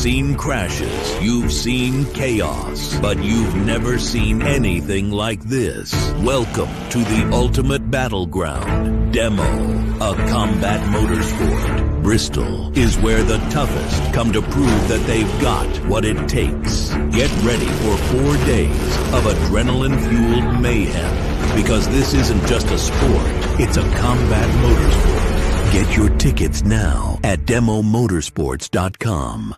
seen crashes, you've seen chaos, but you've never seen anything like this. Welcome to the ultimate battleground, Demo, a combat motorsport. Bristol is where the toughest come to prove that they've got what it takes. Get ready for 4 days of adrenaline-fueled mayhem, because this isn't just a sport, it's a combat motorsport. Get your tickets now at demomotorsports.com.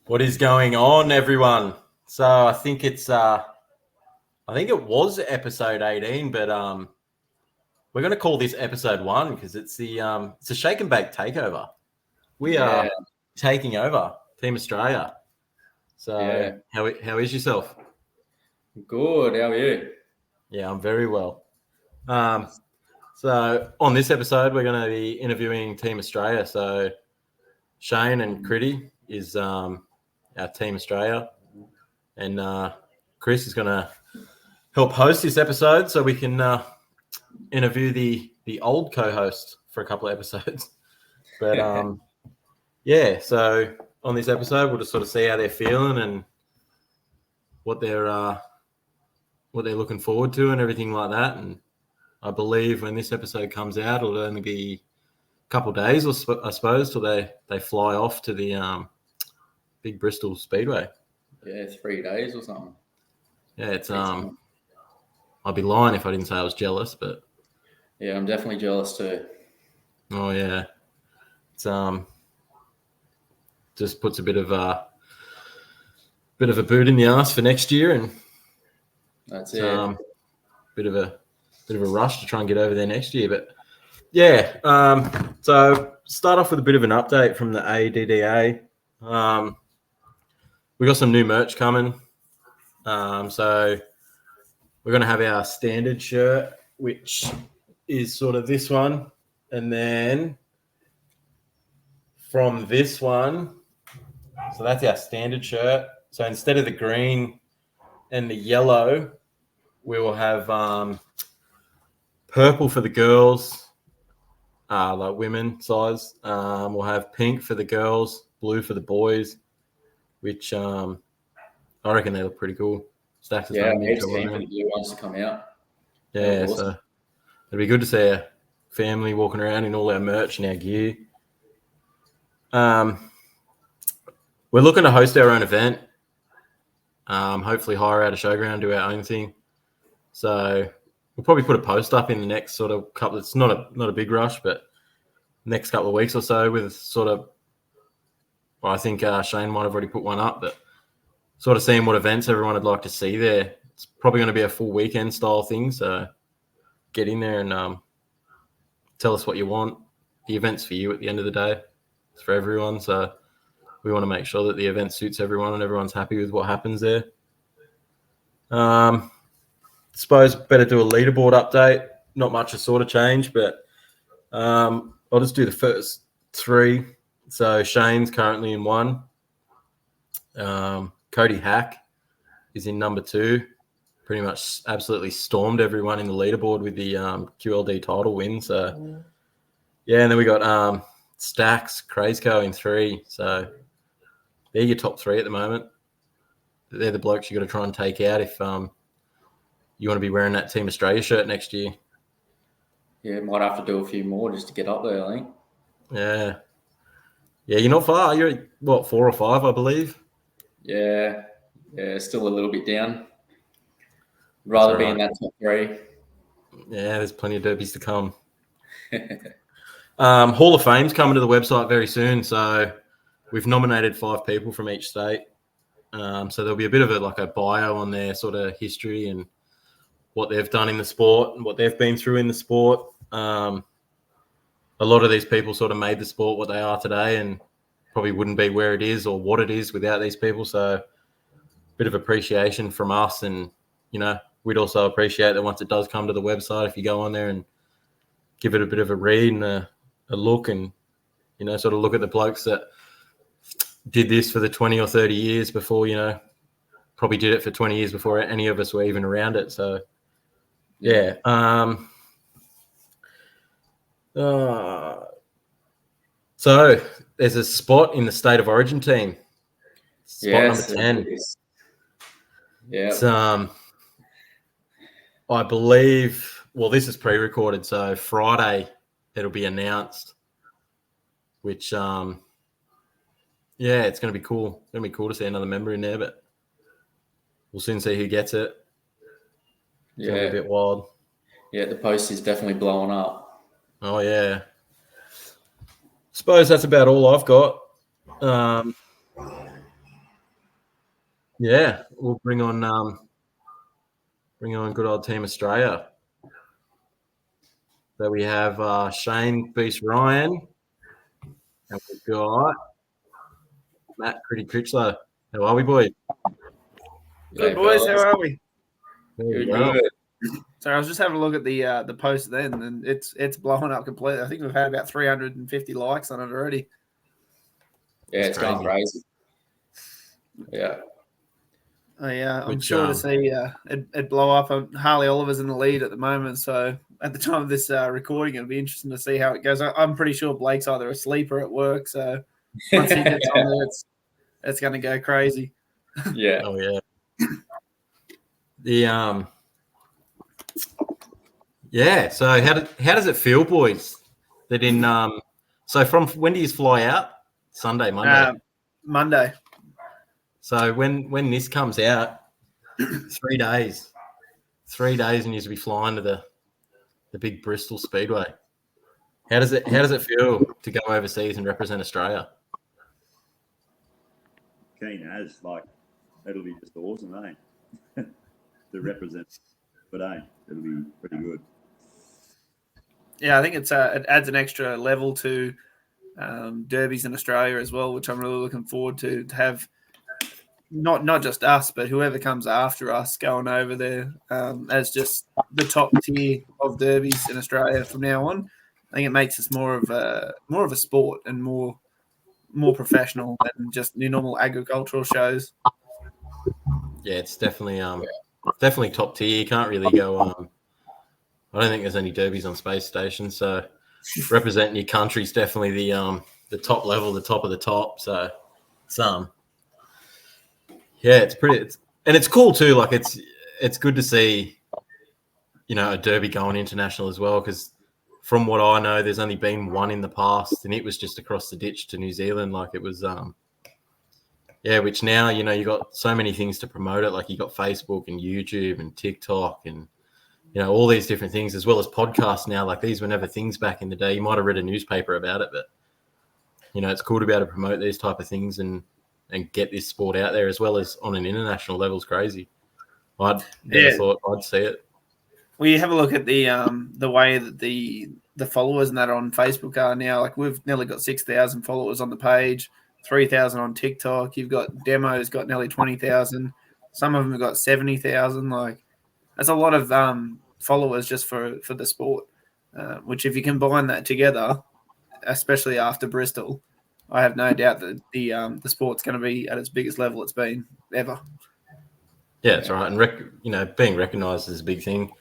What is going on, everyone? So I think it was episode 18, but we're going to call this episode 1 because it's a shake and bake takeover. We are taking over Team Australia. So how is yourself? Good. How are you? Yeah, I'm very well. So on this episode, we're going to be interviewing Team Australia. So Shane and Critty is our Team Australia, and Chris is going to help host this episode so we can interview the old co-host for a couple of episodes. But so on this episode, we'll just sort of see how they're feeling and what they're looking forward to and everything like that. And I believe when this episode comes out, it'll only be a couple of days, I suppose, till they fly off to the big Bristol Speedway. Yeah, 3 days or something. Yeah, it's I'd be lying if I didn't say I was jealous, but yeah, I'm definitely jealous too. Oh yeah, it's just puts a bit of a boot in the ass for next year, and that's it. Bit of a rush to try and get over there next year, but yeah. So start off with a bit of an update from the ADDA. We got some new merch coming. So we're going to have our standard shirt, which is sort of this one. And then from this one, so that's our standard shirt. So instead of the green and the yellow, we will have purple for the girls, like women size. We'll have pink for the girls, blue for the boys, which I reckon they look pretty cool. Stacks yeah, I'm keen for the blue ones to come out. Yeah, awesome. So it'd be good to see our family walking around in all our merch and our gear. We're looking to host our own event. Hopefully hire out a showground, do our own thing. So we'll probably put a post up in the next sort of couple. It's not a big rush, but next couple of weeks or so with sort of. Well, I think Shane might have already put one up, but sort of seeing what events everyone would like to see there. It's probably going to be a full weekend style thing. So get in there and tell us what you want. The event's for you at the end of the day. It's for everyone. So we want to make sure that the event suits everyone and everyone's happy with what happens there. Suppose better do a leaderboard update. Not much has sort of changed, but I'll just do the first 3. So Shane's currently in 1. Cody Hack is in number 2. Pretty much absolutely stormed everyone in the leaderboard with the QLD title win. So yeah, and then we got Stacks, Crichlow in 3. So they're your top 3 at the moment. They're the blokes you got to try and take out if you want to be wearing that Team Australia shirt next year. Yeah, might have to do a few more just to get up there, I think. Yeah. Yeah, you're not far. You're at, 4 or 5, I believe? Yeah, still a little bit down. Rather be in that top 3. Yeah, there's plenty of derbies to come. Hall of Fame's coming to the website very soon. So we've nominated 5 people from each state. So there'll be a bit of a bio on their sort of history and what they've done in the sport and what they've been through in the sport. A lot of these people sort of made the sport what they are today and probably wouldn't be where it is or what it is without these people. So a bit of appreciation from us. And, we'd also appreciate that once it does come to the website, if you go on there and give it a bit of a read and a look and, sort of look at the blokes that did this for the 20 or 30 years before, probably did it for 20 years before any of us were even around it. So, yeah. So there's a spot in the State of Origin team. Spot number 10. Yeah. It's, I believe, well, this is pre-recorded, so Friday it'll be announced, which, yeah, it's going to be cool. It's going to be cool to see another member in there, but we'll soon see who gets it. It's going to be a bit wild. Yeah, the post is definitely blowing up. Oh, yeah. Suppose that's about all I've got. Yeah, we'll bring on good old Team Australia. So we have Shane beats Ryan, and we've got Matt Critty Crichlow. How are we, boys? Good, boys. How are we? Good. So I was just having a look at the post then, and it's blowing up completely. I think we've had about 350 likes on it already. Yeah, it's gone crazy. Yeah. Oh, yeah, I'm sure to see it blow up. Harley Oliver's in the lead at the moment, so at the time of this recording, it'll be interesting to see how it goes. I'm pretty sure Blake's either asleep or at work, so once he gets on there, it's going to go crazy. Yeah. Oh, yeah. Yeah. So how does it feel, boys? That in so from when do you fly out? Sunday, Monday. Monday. So when this comes out, 3 days, and you'll be flying to the big Bristol Speedway. How does it feel to go overseas and represent Australia? Keen as, like, it'll be just awesome, eh? To represent, but it'll be pretty good. Yeah, I think it adds an extra level to derbies in Australia as well, which I'm really looking forward to have. Not just us, but whoever comes after us going over there as just the top tier of derbies in Australia from now on. I think it makes us more of a sport and more professional than just your normal agricultural shows. Yeah, it's definitely top tier. You can't really go. I don't think there's any derbies on Space Station, so representing your country is definitely the top level, the top of the top. So it's yeah, it's pretty, and it's cool too. Like it's good to see, a derby going international as well. Because from what I know, there's only been one in the past, and it was just across the ditch to New Zealand. Like it was, which now you got so many things to promote it. Like you got Facebook and YouTube and TikTok and all these different things, as well as podcasts now. Like these were never things back in the day. You might have read a newspaper about it, but it's cool to be able to promote these type of things and get this sport out there as well as on an international level is crazy. I'd never thought I'd see it. We have a look at the way that the followers and that on Facebook are now. Like we've nearly got 6,000 followers on the page, 3,000 on TikTok. You've got Demo's got nearly 20,000. Some of them have got 70,000. Like that's a lot of followers just for the sport. Which if you combine that together, especially after Bristol, I have no doubt that the sport's going to be at its biggest level it's been ever. Yeah, that's right. And being recognised is a big thing.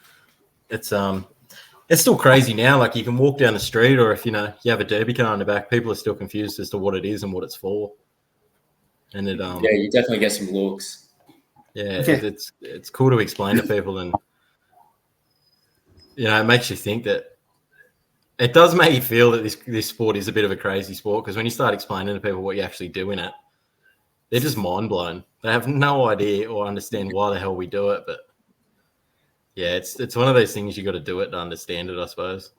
It's still crazy now. Like you can walk down the street, or if you have a derby car on the back, people are still confused as to what it is and what it's for. And it you definitely get some looks. Yeah, it's cool to explain to people, and it makes you think that. It does make you feel that this sport is a bit of a crazy sport, because when you start explaining to people what you actually do in it, they're just mind blown. They have no idea or understand why the hell we do it. But yeah, it's one of those things you got to do it to understand it, I suppose.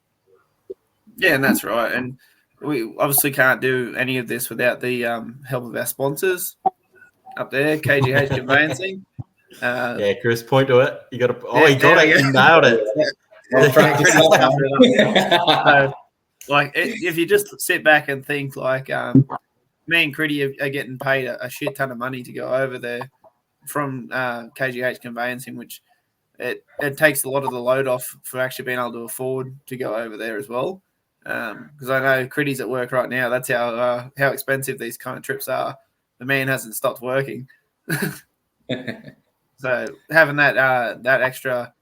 Yeah, and that's right. And we obviously can't do any of this without the help of our sponsors up there, KGH Conveyancing. Yeah, Chris, point to it. You got to. Oh, you got it. You nailed it. If you just sit back and think, like, me and Critty are getting paid a shit ton of money to go over there from KGH Conveyancing, which it takes a lot of the load off for actually being able to afford to go over there as well. Because I know Critty's at work right now. That's how expensive these kind of trips are. The man hasn't stopped working. So having that extra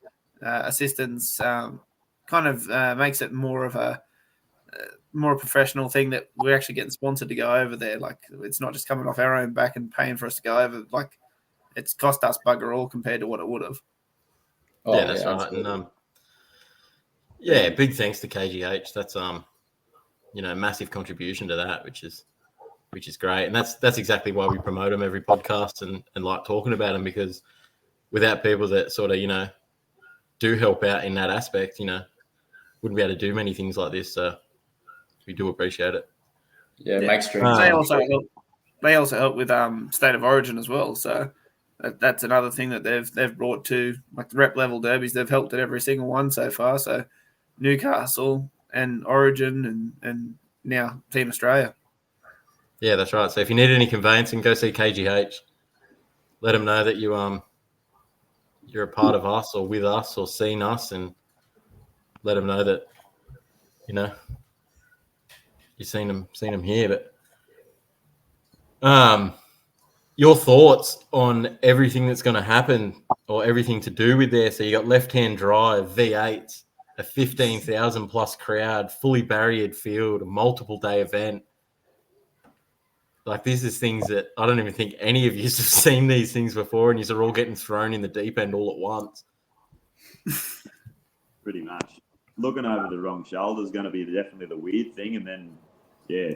assistance kind of makes it more of a more professional thing that we're actually getting sponsored to go over there. Like, it's not just coming off our own back and paying for us to go over. Like, it's cost us bugger all compared to what it would have. Yeah, that's right. And big thanks to KGH. That's massive contribution to that, which is great. And that's exactly why we promote them every podcast and like talking about them, because without people that sort of, do help out in that aspect, wouldn't be able to do many things like this. So we do appreciate it. Yeah, make streams. They also help with State of Origin as well. So that's another thing that they've brought to, like, the rep level derbies. They've helped at every single one so far. So Newcastle and Origin and now Team Australia. Yeah, that's right. So if you need any conveyancing, go see KGH. Let them know that you're a part of us or with us or seen us, and let them know that you've seen them here. But your thoughts on everything that's going to happen or everything to do with there. So you got left-hand drive, V8s, a 15,000 plus crowd, fully barriered field, a multiple day event. Like, this is things that I don't even think any of you have seen these things before, and you're all getting thrown in the deep end all at once. Pretty much. Looking over the wrong shoulder is going to be definitely the weird thing, and then,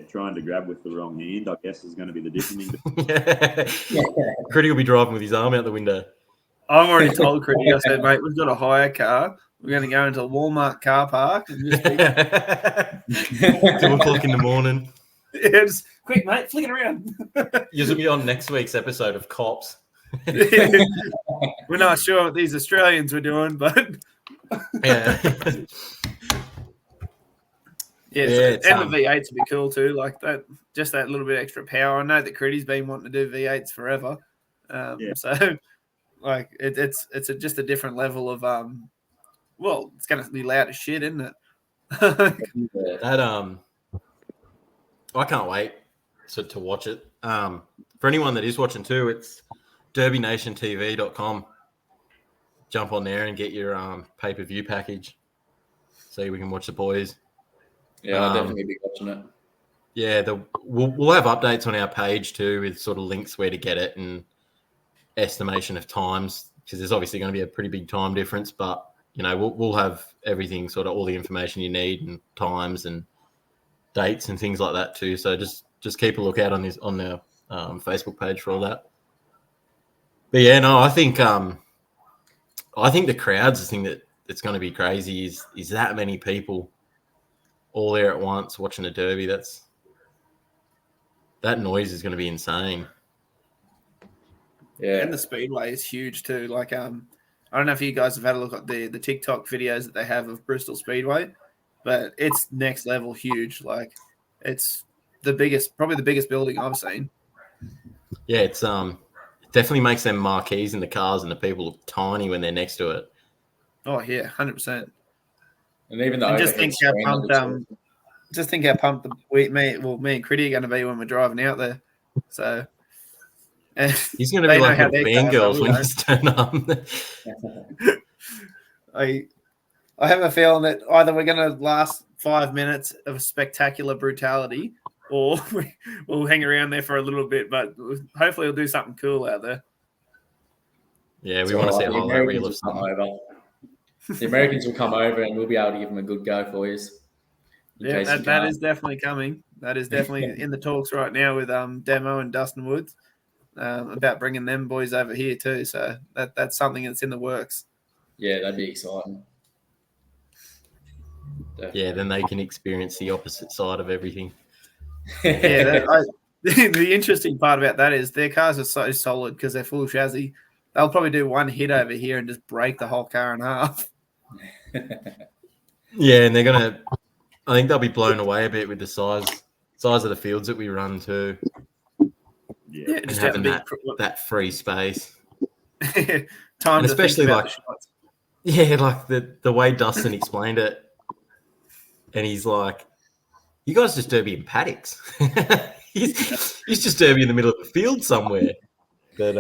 trying to grab with the wrong hand, I guess, is going to be the different thing. Critty will be driving with his arm out the window. I've already told Critty, I said, mate, we've got a hire car. We're going to go into a Walmart car park and just 2:00 in the morning. Yeah, just quick, mate, flick it around. You'll be on next week's episode of Cops. We're not sure what these Australians were doing, but Yeah. and the V8s would be cool too. Like that, just that little bit extra power. I know that Critty's been wanting to do V8s forever, so like it's just a different level of well, it's going to be loud as shit, isn't it? That I can't wait to watch it. For anyone that is watching too, it's derbynationtv.com. Jump on there and get your pay-per-view package so we can watch the boys. Yeah, I'll definitely be watching it. Yeah, we'll have updates on our page too with sort of links where to get it and estimation of times, because there's obviously going to be a pretty big time difference, but we'll have everything, sort of all the information you need and times and dates and things like that too. So just keep a lookout on their Facebook page for all that. But yeah, no, I think the crowd's the thing that's going to be crazy is that many people all there at once watching a derby. That noise is going to be insane. Yeah, and the speedway is huge too. Like I don't know if you guys have had a look at the TikTok videos that they have of Bristol Speedway, but it's next level huge. Like, it's probably the biggest building I've seen. Yeah, it's it definitely makes them marquees in the cars and the people look tiny when they're next to it. Oh yeah, 100%. And even though just think how pumped me and Critty are going to be when we're driving out there. So he's going to be like a fangirls when he's turn up. I have a feeling that either we're going to last 5 minutes of spectacular brutality, or we'll hang around there for a little bit, but hopefully we'll do something cool out there. Yeah, we want to see a highlight reel of something. The Americans will come over and we'll be able to give them a good go for you. Yeah, that is definitely coming. That is definitely in the talks right now with Demo and Dustin Woods about bringing them boys over here too. So that's something that's in the works. Yeah, that'd be exciting. Definitely. Yeah, then they can experience the opposite side of everything. Yeah, the interesting part about that is their cars are so solid because they're full chassis. They'll probably do one hit over here and just break the whole car in half. Yeah, and I think they'll be blown away a bit with the size of the fields that we run too. Yeah, and having that free space. Time and to especially think about like, the shots. yeah, like the way Dustin explained it, and he's like, "You guys just derby in paddocks." he's just derby in the middle of the field somewhere. But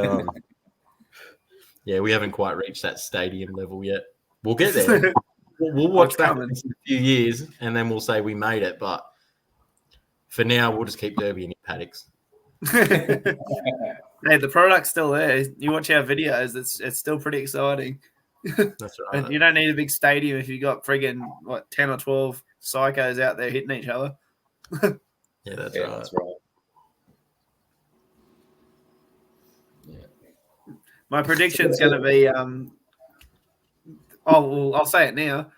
Yeah, we haven't quite reached that stadium level yet. We'll get there. We'll watch back in a few years, and then we'll say we made it. But for now, we'll just keep Derby in paddocks. Hey, the product's still there. You watch our videos; it's still pretty exciting. That's right. And you don't need a big stadium if you've got friggin' 10 or 12 psychos out there hitting each other. Yeah, that's right. That's right. My prediction's going to be I'll say it now.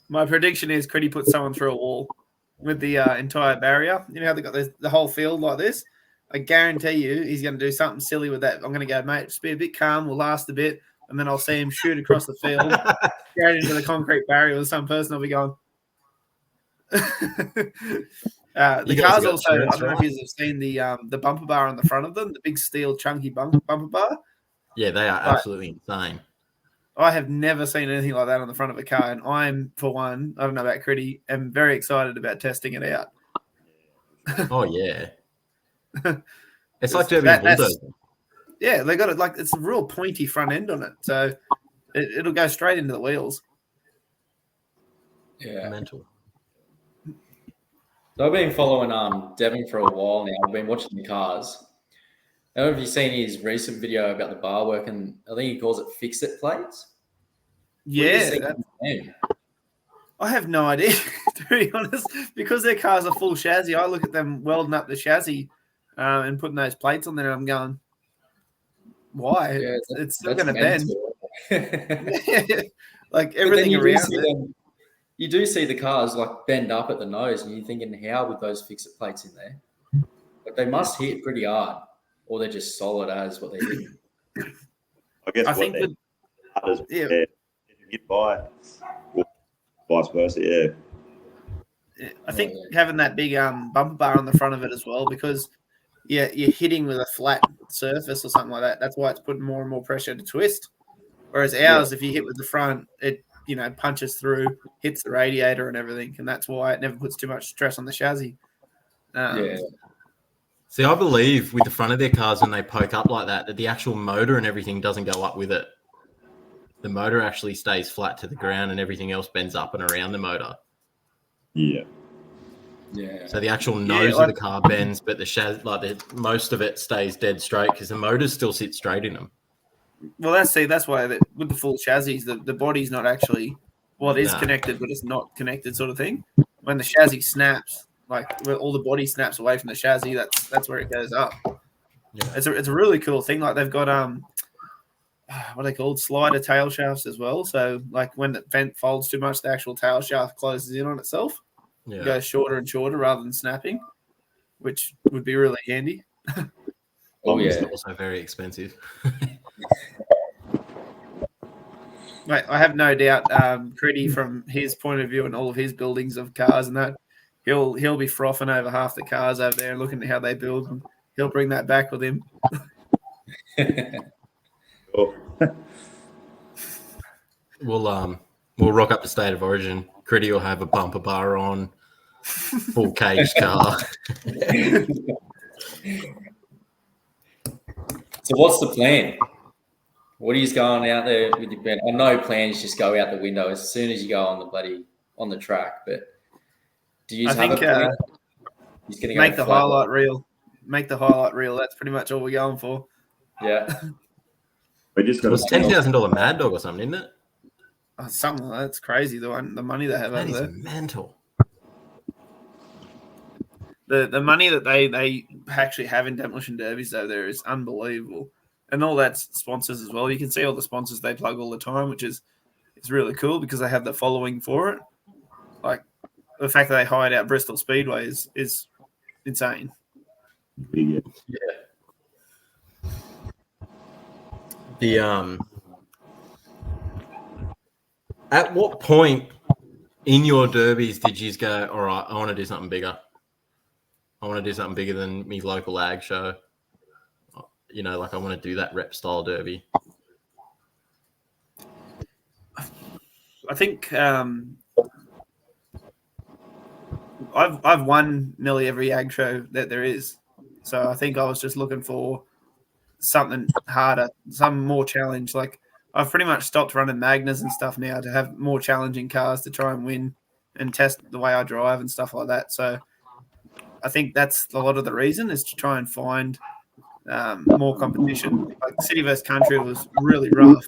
My prediction is Critty puts someone through a wall with the entire barrier. You know how they got the whole field like this? I guarantee you he's going to do something silly with that. I'm going to go, mate, just be a bit calm. We'll last a bit. And then I'll see him shoot across the field, straight into the concrete barrier with some person. I'll be going. The cars also, I don't know if you've seen the bumper bar on the front of them, the big steel chunky bumper bar. Yeah, they are absolutely insane. I have never seen anything like that on the front of a car, and I'm, for one, I don't know about Critty, am very excited about testing it out. Oh, yeah. It's like Derby and Bulldozer. Yeah, they got it like it's a real pointy front end on it, so it'll go straight into the wheels. Yeah. Mental. So I've been following Devon for a while now. I've been watching the cars. I don't know if you've seen his recent video about the bar work, and I think he calls it fix-it plates. Yeah. I have no idea, to be honest, because their cars are full chassis. I look at them welding up the chassis and putting those plates on there, and I'm going, why? Yeah, it's still going to bend. Like everything around it. You do see the cars like bend up at the nose, and you're thinking, how with those fix-it plates in there? Like they must hit pretty hard, or they're just solid as what they're hitting. I think getting hit by, vice versa. Yeah. I think having that big bumper bar on the front of it as well, because you're hitting with a flat surface or something like that. That's why it's putting more and more pressure to twist. Whereas ours, if you hit with the front, it punches through, hits the radiator and everything, and that's why it never puts too much stress on the chassis. See, I believe with the front of their cars when they poke up like that the actual motor and everything doesn't go up with it. The motor actually stays flat to the ground, and everything else bends up and around the motor. Yeah. Yeah. So the actual nose of the car bends, but the chassis, most of it stays dead straight because the motors still sit straight in them. Well, that's why with the full chassis, the body's not actually it is connected, but it's not connected, sort of thing. When the chassis snaps, like where all the body snaps away from the chassis, that's where it goes up. Yeah. It's a really cool thing. Like they've got what are they called? Slider tail shafts as well. So like when the vent folds too much, the actual tail shaft closes in on itself. Yeah. It goes shorter and shorter rather than snapping, which would be really handy. It's also very expensive. Mate, I have no doubt Critty, from his point of view and all of his buildings of cars and that, he'll be frothing over half the cars over there and looking at how they build, and he'll bring that back with him. We'll rock up the State of Origin. Critty will have a bumper bar on, full cage car. So what's the plan? What are you going out there with your plan? I know plans just go out the window as soon as you go on the track, but do you have a plan? He's going to make the highlight reel. Make the highlight reel. That's pretty much all we're going for. Yeah. We just got a $10,000 Mad Dog or something, isn't it? Something like that's crazy. The money they have over there. That is mental. The money that they actually have in Demolition Derbies over there is unbelievable. And all that's sponsors as well. You can see all the sponsors they plug all the time, which is really cool because they have the following for it. Like the fact that they hired out Bristol Speedway is insane. Yeah. At what point in your derbies did you go, all right, I want to do something bigger? I want to do something bigger than me local ag show. You know, like I want to do that rep style derby. I think I've won nearly every ag show that there is. So I think I was just looking for something harder, some more challenge. Like I've pretty much stopped running Magners and stuff now to have more challenging cars to try and win and test the way I drive and stuff like that. So I think that's a lot of the reason, is to try and find more competition. Like City vs Country was really rough,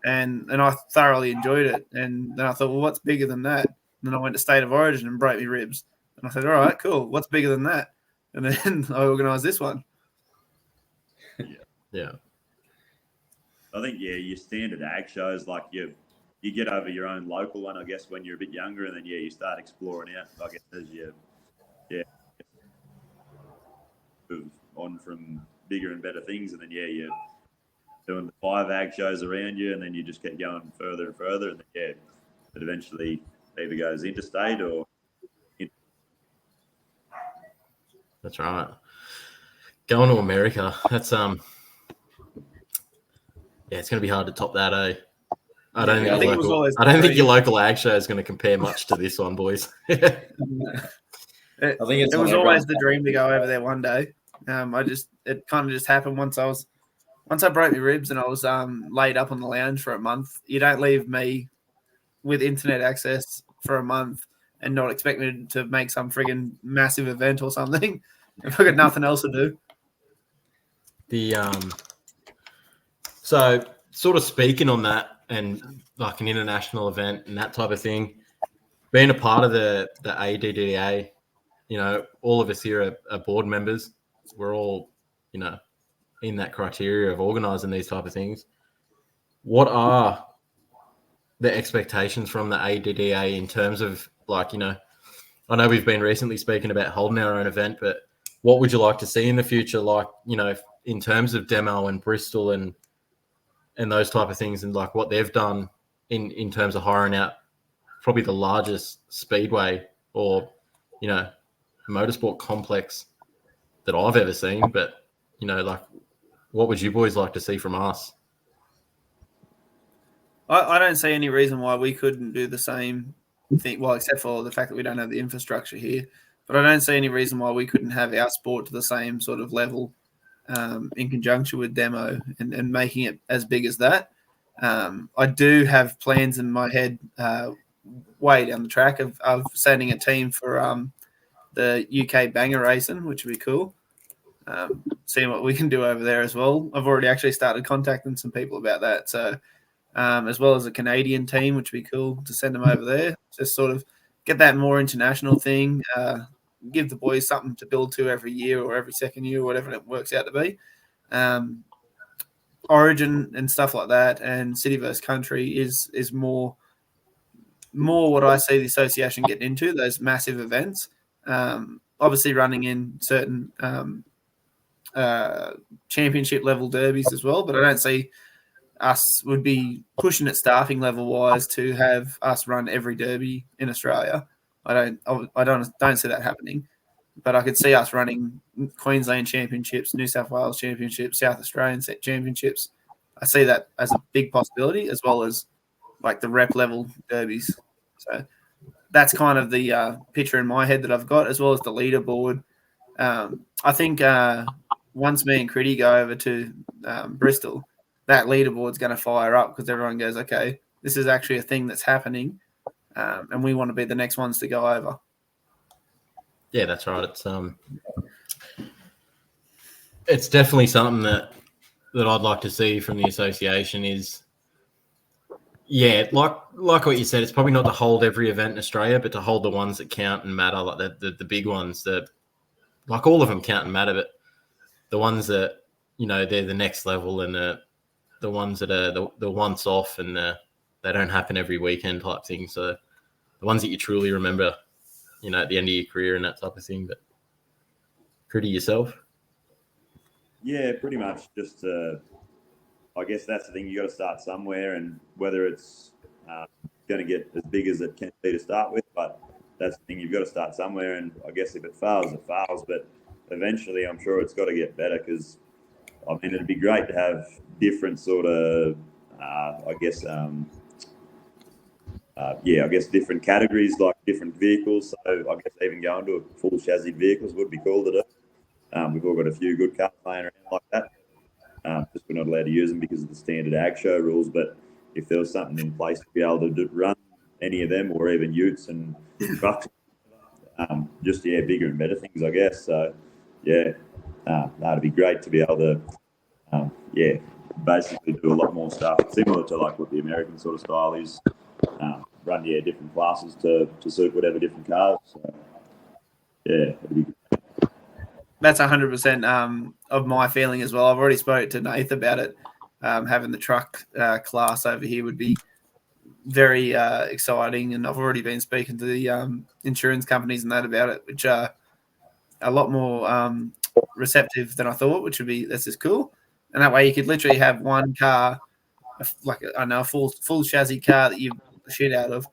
and I thoroughly enjoyed it. And then I thought, well, what's bigger than that? And then I went to State of Origin and broke me ribs. And I said, all right, cool. What's bigger than that? And then I organised this one. Yeah. I think, your standard ag shows, like you get over your own local one, I guess, when you're a bit younger, and then, you start exploring out, I guess, as you, move on from bigger and better things, and then, you're doing the 5 ag shows around you, and then you just keep going further and further, and then, it eventually either goes interstate or... That's right. Going to America, that's it's going to be hard to top that, eh? I don't think your local ag show is going to compare much to this one, boys. It was always the dream to go over there one day. It kind of just happened once I broke my ribs and I was laid up on the lounge for a month. You don't leave me with internet access for a month and not expect me to make some friggin' massive event or something if I've got nothing else to do. So sort of speaking on that, and like an international event and that type of thing, being a part of the ADDA, all of us here are board members. We're all, in that criteria of organising these type of things. What are the expectations from the ADDA in terms of, like, I know we've been recently speaking about holding our own event, but what would you like to see in the future? Like, in terms of Demo and Bristol and those type of things, and like what they've done in terms of hiring out probably the largest speedway or, motorsport complex that I've ever seen. But, like, what would you boys like to see from us? I don't see any reason why we couldn't do the same thing. Well, except for the fact that we don't have the infrastructure here. But I don't see any reason why we couldn't have our sport to the same sort of level in conjunction with Demo and making it as big as that. I do have plans in my head way down the track of sending a team for the UK banger racing, which would be cool. Seeing what we can do over there as well. I've already actually started contacting some people about that. So as well as a Canadian team, which would be cool to send them over there. Just sort of get that more international thing, give the boys something to build to every year or every second year or whatever it works out to be. Origin and stuff like that, and City vs Country is more what I see the association getting into, those massive events. Obviously running in certain championship level derbies as well, but I don't see us would be pushing it staffing level wise to have us run every derby in Australia. I don't see that happening, but I could see us running Queensland championships, New South Wales championships, South Australian championships. I see that as a big possibility, as well as like the rep level derbies. So that's kind of the picture in my head that I've got, as well as the leaderboard. I think once me and Critty go over to Bristol, that leaderboard's going to fire up because everyone goes, okay, this is actually a thing that's happening. And we want to be the next ones to go over. Yeah, that's right. It's definitely something that I'd like to see from the association is, like what you said, it's probably not to hold every event in Australia, but to hold the ones that count and matter, like the big ones that, like, all of them count and matter, but the ones that, they're the next level, and the ones that are the once off and they don't happen every weekend type thing. So the ones that you truly remember, at the end of your career and that type of thing. But Critty, yourself? Yeah, pretty much. Just, I guess that's the thing. You got to start somewhere, and whether it's going to get as big as it can be to start with, but that's the thing. You've got to start somewhere, and I guess if it fails, it fails. But eventually, I'm sure it's got to get better because, it'd be great to have different sort of, different categories, like different vehicles. So I guess even going to a full chassis vehicles would be cool to do. We've all got a few good cars playing around like that. Just we're not allowed to use them because of the standard ag show rules. But if there was something in place to be able to run any of them, or even utes and trucks, bigger and better things, I guess. So that'd be great to be able to basically do a lot more stuff similar to like what the American sort of style is. Run different classes to suit whatever different cars. So, it'd be good. That's 100% of my feeling as well. I've already spoke to Nath about it. Having the truck class over here would be very exciting, and I've already been speaking to the insurance companies and that about it, which are a lot more receptive than I thought, which would be that's just cool. And that way you could literally have one car, like a full chassis car that you shit out of,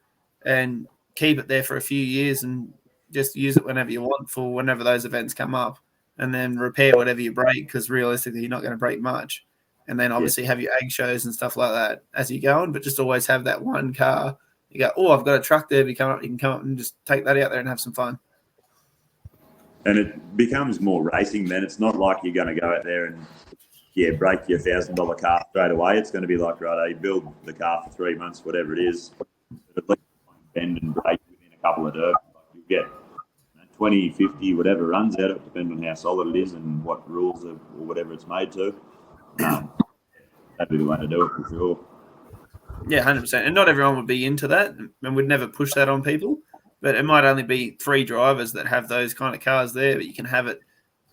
and keep it there for a few years and just use it whenever you want for whenever those events come up, and then repair whatever you break, because realistically you're not going to break much. And then obviously have your egg shows and stuff like that as you go on, but just always have that one car. You go, oh, I've got a truck derby coming up. You can come up and just take that out there and have some fun. And it becomes more racing then. It's not like you're going to go out there and break your $1,000 car straight away. It's going to be like, right, you build the car for 3 months, whatever it is, at least bend and break within a couple of derbies. You get 20, 50, whatever runs out of it, depending on how solid it is and what rules or whatever it's made to. That'd be the way to do it for sure. Yeah, 100%. And not everyone would be into that, and would never push that on people. But it might only be 3 drivers that have those kind of cars there, but you can have it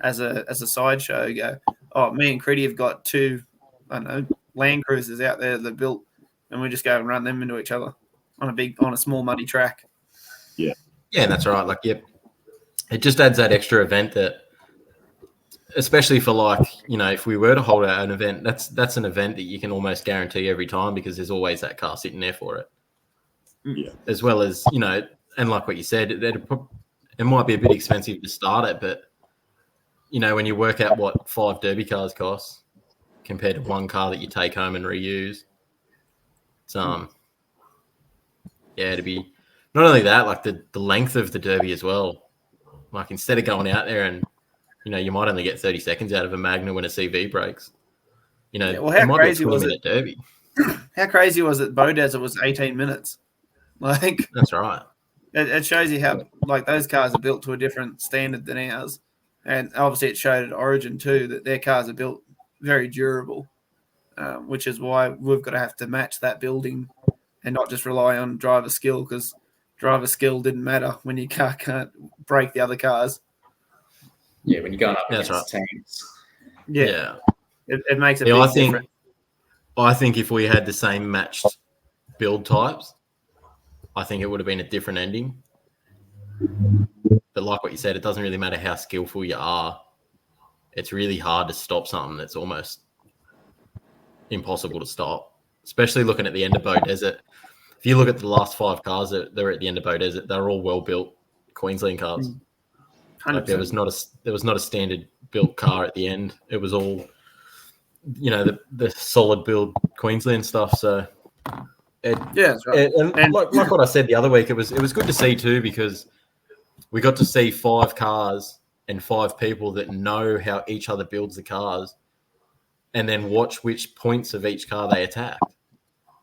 as a sideshow. You go, oh, me and Critty have got 2, I don't know, Land Cruisers out there that built, and we just go and run them into each other on a small muddy track. Yeah, that's right. Like, it just adds that extra event that, especially for like, if we were to hold an event, that's an event that you can almost guarantee every time, because there's always that car sitting there for it. Yeah. As well as, and like what you said, it might be a bit expensive to start it, but when you work out what 5 derby cars cost compared to one car that you take home and reuse, it's to be not only that, like the length of the derby as well. Like, instead of going out there and you might only get 30 seconds out of a Magna when a CV breaks. How crazy was it? Derby. How crazy was it? Bow Desert was 18 minutes. Like, that's right. It shows you how like those cars are built to a different standard than ours, and obviously it showed at Origin too that their cars are built very durable, which is why we've got to have to match that building and not just rely on driver skill, because driver skill didn't matter when your car can't break the other cars. Yeah, when you're going up against teams. Yeah. It makes it different. I think if we had the same matched build types, I think it would have been a different ending. But like what you said, it doesn't really matter how skillful you are. It's really hard to stop something that's almost impossible to stop, especially looking at the end of Bow Desert. If you look at the last 5 cars that are at the end of Bow Desert, they're all well-built Queensland cars. Like, there was not a standard built car at the end. It was all, the solid build Queensland stuff. So, that's right. And like what I said the other week, it was good to see too, because we got to see 5 cars and 5 people that know how each other builds the cars, and then watch which points of each car they attack.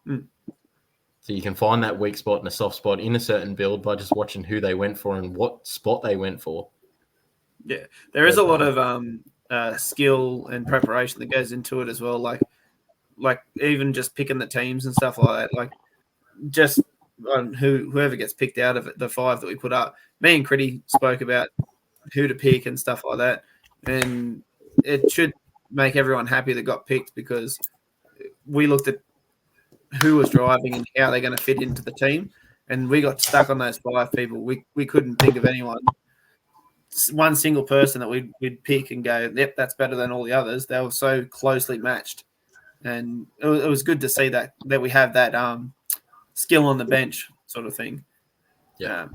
So you can find that weak spot and a soft spot in a certain build by just watching who they went for and what spot they went for. Yeah, there is a lot of skill and preparation that goes into it as well. Like even just picking the teams and stuff like that. Like, just on whoever gets picked out of it, the 5 that we put up. Me and Critty spoke about who to pick and stuff like that, and it should make everyone happy that got picked, because we looked at who was driving and how they're going to fit into the team, and we got stuck on those 5 people. We couldn't think of anyone. One single person that we'd pick and go, yep, that's better than all the others. They were so closely matched, and it was good to see that we have that skill on the bench sort of thing. Yeah,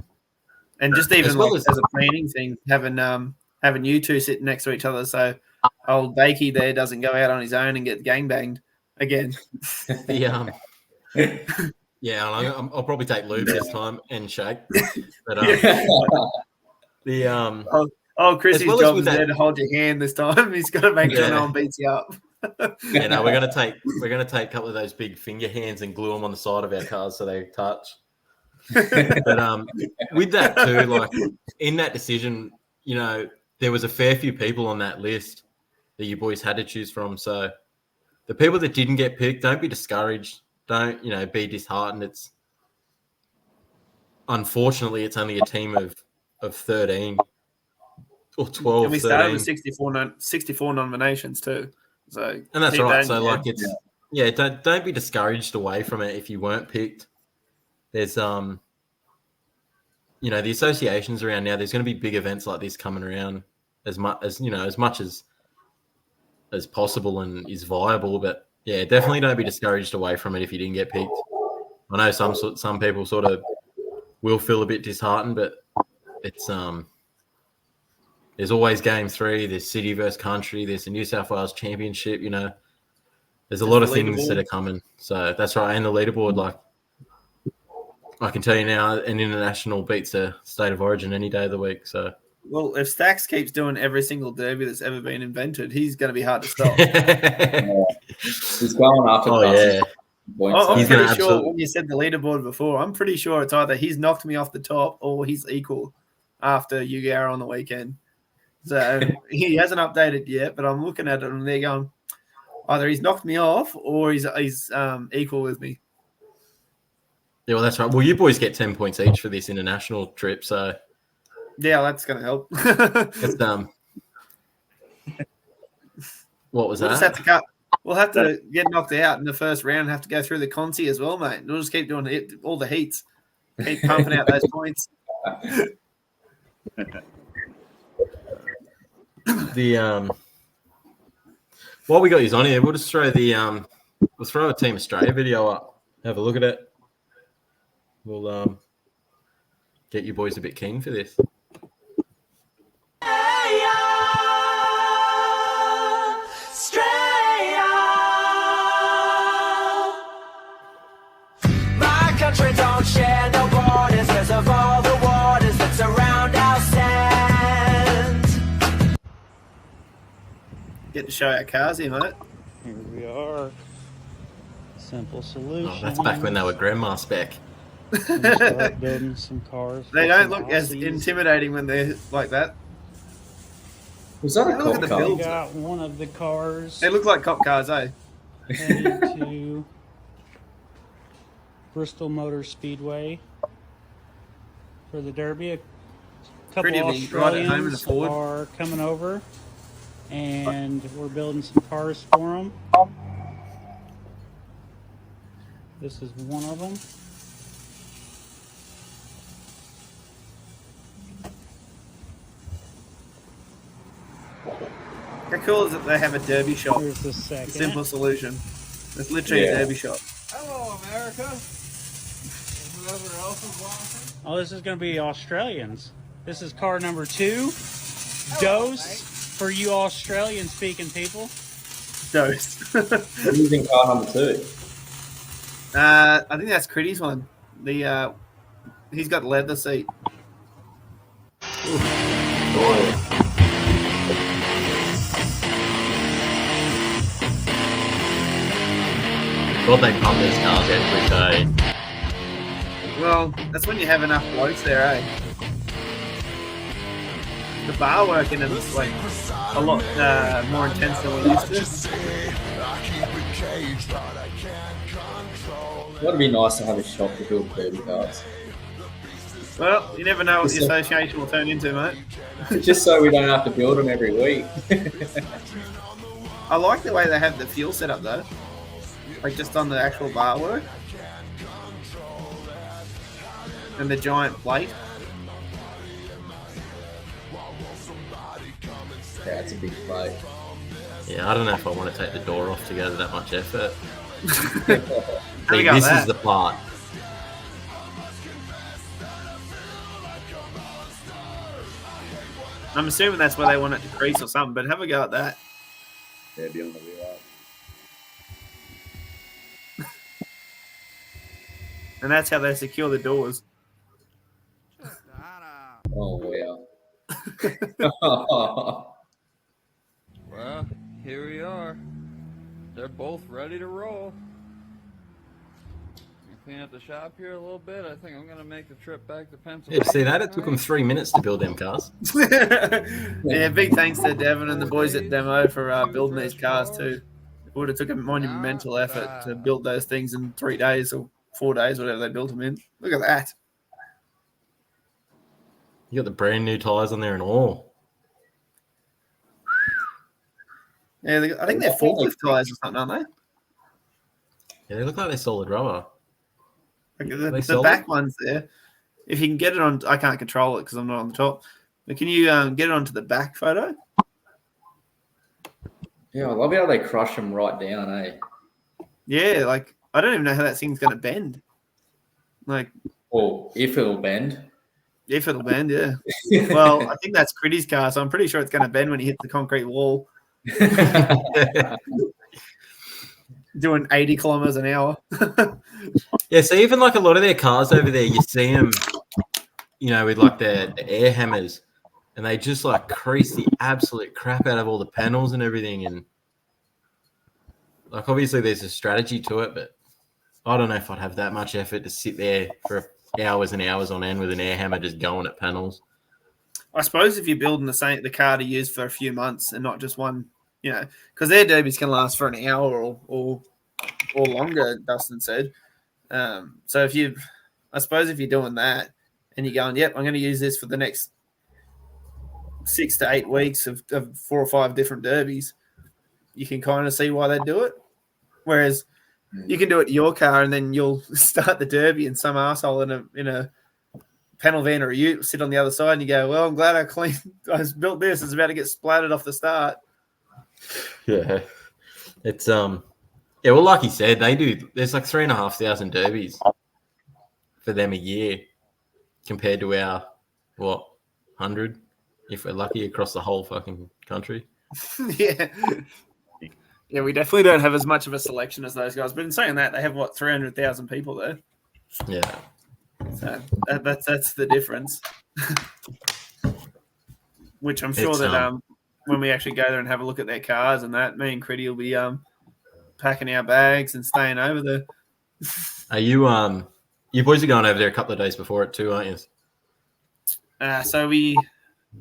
and just even as a planning thing, having you 2 sitting next to each other, so old Bakey there doesn't go out on his own and get gangbanged again. Yeah, I'll probably take Lube this time and Shake. But Chrissy's job is there to hold your hand this time. He's got to make sure no one beats you up. Yeah, no, we're gonna take a couple of those big finger hands and glue them on the side of our cars so they touch. But with that too, like in that decision, you know, there was a fair few people on that list that you boys had to choose from. So the people that didn't get picked, don't be discouraged. Don't, you know, be disheartened. It's unfortunately it's only a team of 13 or 12. And we started 13. with 64 nominations too. So And that's keep right. that So in like mind. it's don't be discouraged away from it if you weren't picked. There's you know, the associations around now, there's going to be big events like this coming around as much as possible and is viable. But yeah, definitely don't be discouraged away from it if you didn't get picked. I know some people sort of will feel a bit disheartened, but it's there's always game 3. There's city versus country. There's the New South Wales Championship. You know, there's a lot of things that are coming. So that's right. And the leaderboard, like I can tell you now, an international beats a state of origin any day of the week. So. Well, if Stacks keeps doing every single derby that's ever been invented, he's going to be hard to stop. He's going after. Oh yeah. I'm pretty sure when you said the leaderboard before, I'm pretty sure it's either he's knocked me off the top or he's equal after Yu-Gi-Oh on the weekend. So he hasn't updated yet, but I'm looking at it and they're going, either he's knocked me off or he's equal with me. Yeah, well, that's right. Well, you boys get 10 points each for this international trip, so yeah, that's going to help. It's, what was that? Just have to cut. We'll have to get knocked out in the first round and have to go through the consi as well, mate. We'll just keep doing all the heats. Keep pumping out those points. While we got you on here, we'll just throw we'll throw a Team Australia video up. Have a look at it. We'll get you boys a bit keen for this. Share no borders, because of all the waters that surround our stand. Get to show our cars here, mate. Here we are. Simple solution. Oh, that's back when they were grandma spec. Start building some cars. They don't look as intimidating when they're like that. Was that a Look at cop the car? build. We got one of the cars They look like cop cars, eh? headed to Bristol Motor Speedway for the Derby. A couple Pretty of neat, right at home in the Australians Ford. are coming over, and we're building some cars for them. This is one of them. How cool is it they have a derby shop? Here's the second. Simple solution. It's literally a derby shop. Hello, America. Whoever else is watching. Oh, this is going to be Australians. This is car number 2. Dose for you Australian speaking people. Dose. I'm using car number 2. I think that's Critty's one. He's got leather seat. Thought they pump these cars out quick, eh? Well, that's when you have enough blokes there, eh? The bar work in it is like a lot more intense than we used to. That'd be nice to have a shop to build derby cars. Well, you never know what the association will turn into, mate. Just so we don't have to build them every week. I like the way they have the fuel set up, though. Like, just on the actual bar work. And the giant plate. Yeah, it's a big plate. Yeah, I don't know if I want to take the door off to go to that much effort. We got This that. is the part. I'm assuming that's where they want it to crease or something, but have a go at that. Yeah, be on the wheel up. And that's how they secure the doors. Oh, wow. Well, here we are. they're both ready to roll. Clean up the shop here a little bit. I think I'm going to make the trip back to Pennsylvania. Yeah, see that? It took them 3 minutes to build them cars. Yeah, big thanks to Devon and the boys at Demo for building these cars too. It would have took a monumental effort to build those things in 3 days or 4 days, whatever they built them in. Look at that. You got the brand new tyres on there and all. Yeah, I think they're forklift tyres or something, aren't they? Yeah, they look like they're solid rubber. Like the back one's there. If you can get it on, I can't control it because I'm not on the top. But can you get it onto the back photo? Yeah, I love how they crush them right down, eh? Yeah, like I don't even know how that thing's going to bend. Like, or if it'll bend. If it'll bend, yeah. Well, I think that's Critty's car, so I'm pretty sure it's going to bend when he hits the concrete wall. Doing 80 kilometers an hour. Yeah, so even like a lot of their cars over there, you see them, you know, with like the air hammers, and they just like crease the absolute crap out of all the panels and everything. And like, obviously, there's a strategy to it, but I don't know if I'd have that much effort to sit there for hours and hours on end with an air hammer just going at panels. I suppose if you're building the car to use for a few months and not just one, you know, because their derbies can last for an hour or longer, Dustin said. So I suppose if you're doing that and you're going, yep, I'm going to use this for the next 6 to 8 weeks of 4 or 5 different derbies, you can kind of see why they do it. Whereas you can do it to your car and then you'll start the derby and some arsehole in a panel van or a ute sit on the other side and you go, well, I'm glad I built this. It's about to get splattered off the start. Yeah. It's yeah, well, like he said, there's like 3,500 derbies for them a year compared to our 100 if we're lucky across the whole fucking country. Yeah. Yeah, we definitely don't have as much of a selection as those guys. But in saying that, they have 300,000 people there. Yeah. So that's the difference. Which I'm sure that when we actually go there and have a look at their cars and that, me and Critty will be packing our bags and staying over there. Are you boys are going over there a couple of days before it too, aren't you? So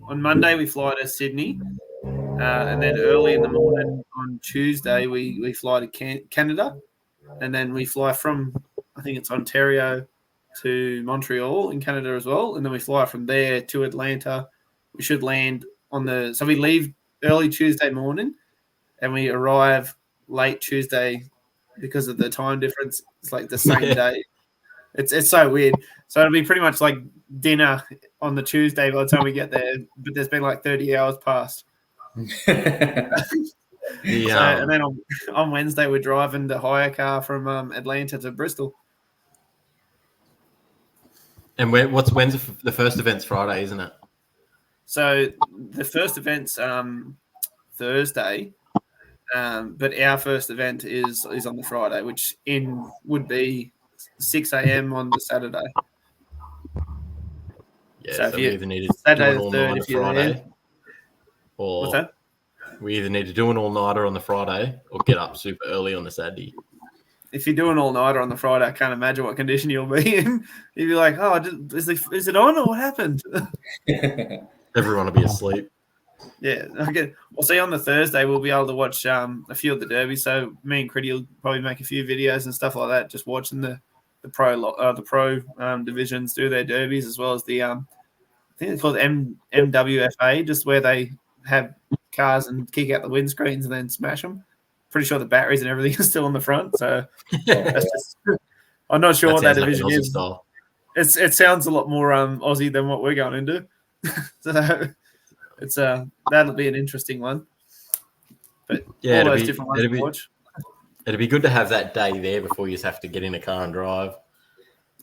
on Monday we fly to Sydney, and then early in the morning on Tuesday we fly to Canada, and then we fly from, I think it's Ontario to Montreal in Canada as well, and then we fly from there to Atlanta. We should land so we leave early Tuesday morning and we arrive late Tuesday because of the time difference. It's like the same day. It's so weird. So it'll be pretty much like dinner on the Tuesday by the time we get there, but there's been like 30 hours past. And then on Wednesday we're driving to hire a car from Atlanta to Bristol. And when's the first event's Friday, isn't it? So the first event's Thursday, but our first event is on the Friday, which would be 6 a.m. on the Saturday. Yeah, so we either need to Saturday do an all-nighter Friday, or what's that? We either need to do an all-nighter on the Friday or get up super early on the Saturday. If you're doing all-nighter on the Friday, I can't imagine what condition you'll be in. You'd be like, oh, is it on or what happened? Everyone will be asleep. Yeah. Okay. Well, see, on the Thursday, we'll be able to watch a few of the derbies. So me and Critty will probably make a few videos and stuff like that, just watching the pro divisions do their derbies, as well as the I think it's called MWFA, just where they have cars and kick out the windscreens and then smash them. Pretty sure the batteries and everything is still on the front. So that's just, I'm not sure what that division is. Style. It sounds a lot more Aussie than what we're going into. So it's that'll be an interesting one. But yeah, all those different ones to watch. It'd be good to have that day there before you just have to get in a car and drive.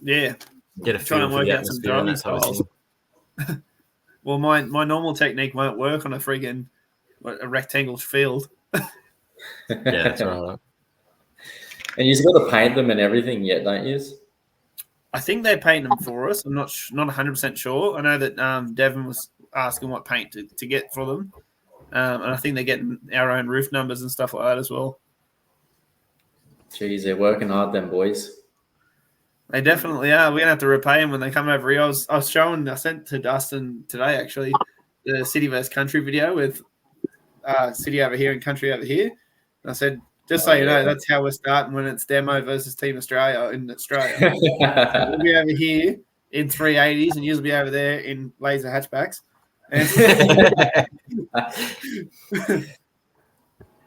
Yeah. Get a feel for the atmosphere and that type of thing. Well, my normal technique won't work on a rectangle field. Yeah, that's right. And you've got to paint them and everything yet, don't you? I think they paint them for us. I'm not 100% sure. I know that Devon was asking what paint to get for them. And I think they're getting our own roof numbers and stuff like that as well. Jeez, they're working hard, them boys. They definitely are. We're gonna have to repay them when they come over here. I sent to Dustin today actually the city versus country video with city over here and country over here. And I said, just so you know, that's how we're starting when it's demo versus Team Australia in Australia. We'll be over here in 380s and you'll be over there in laser hatchbacks. And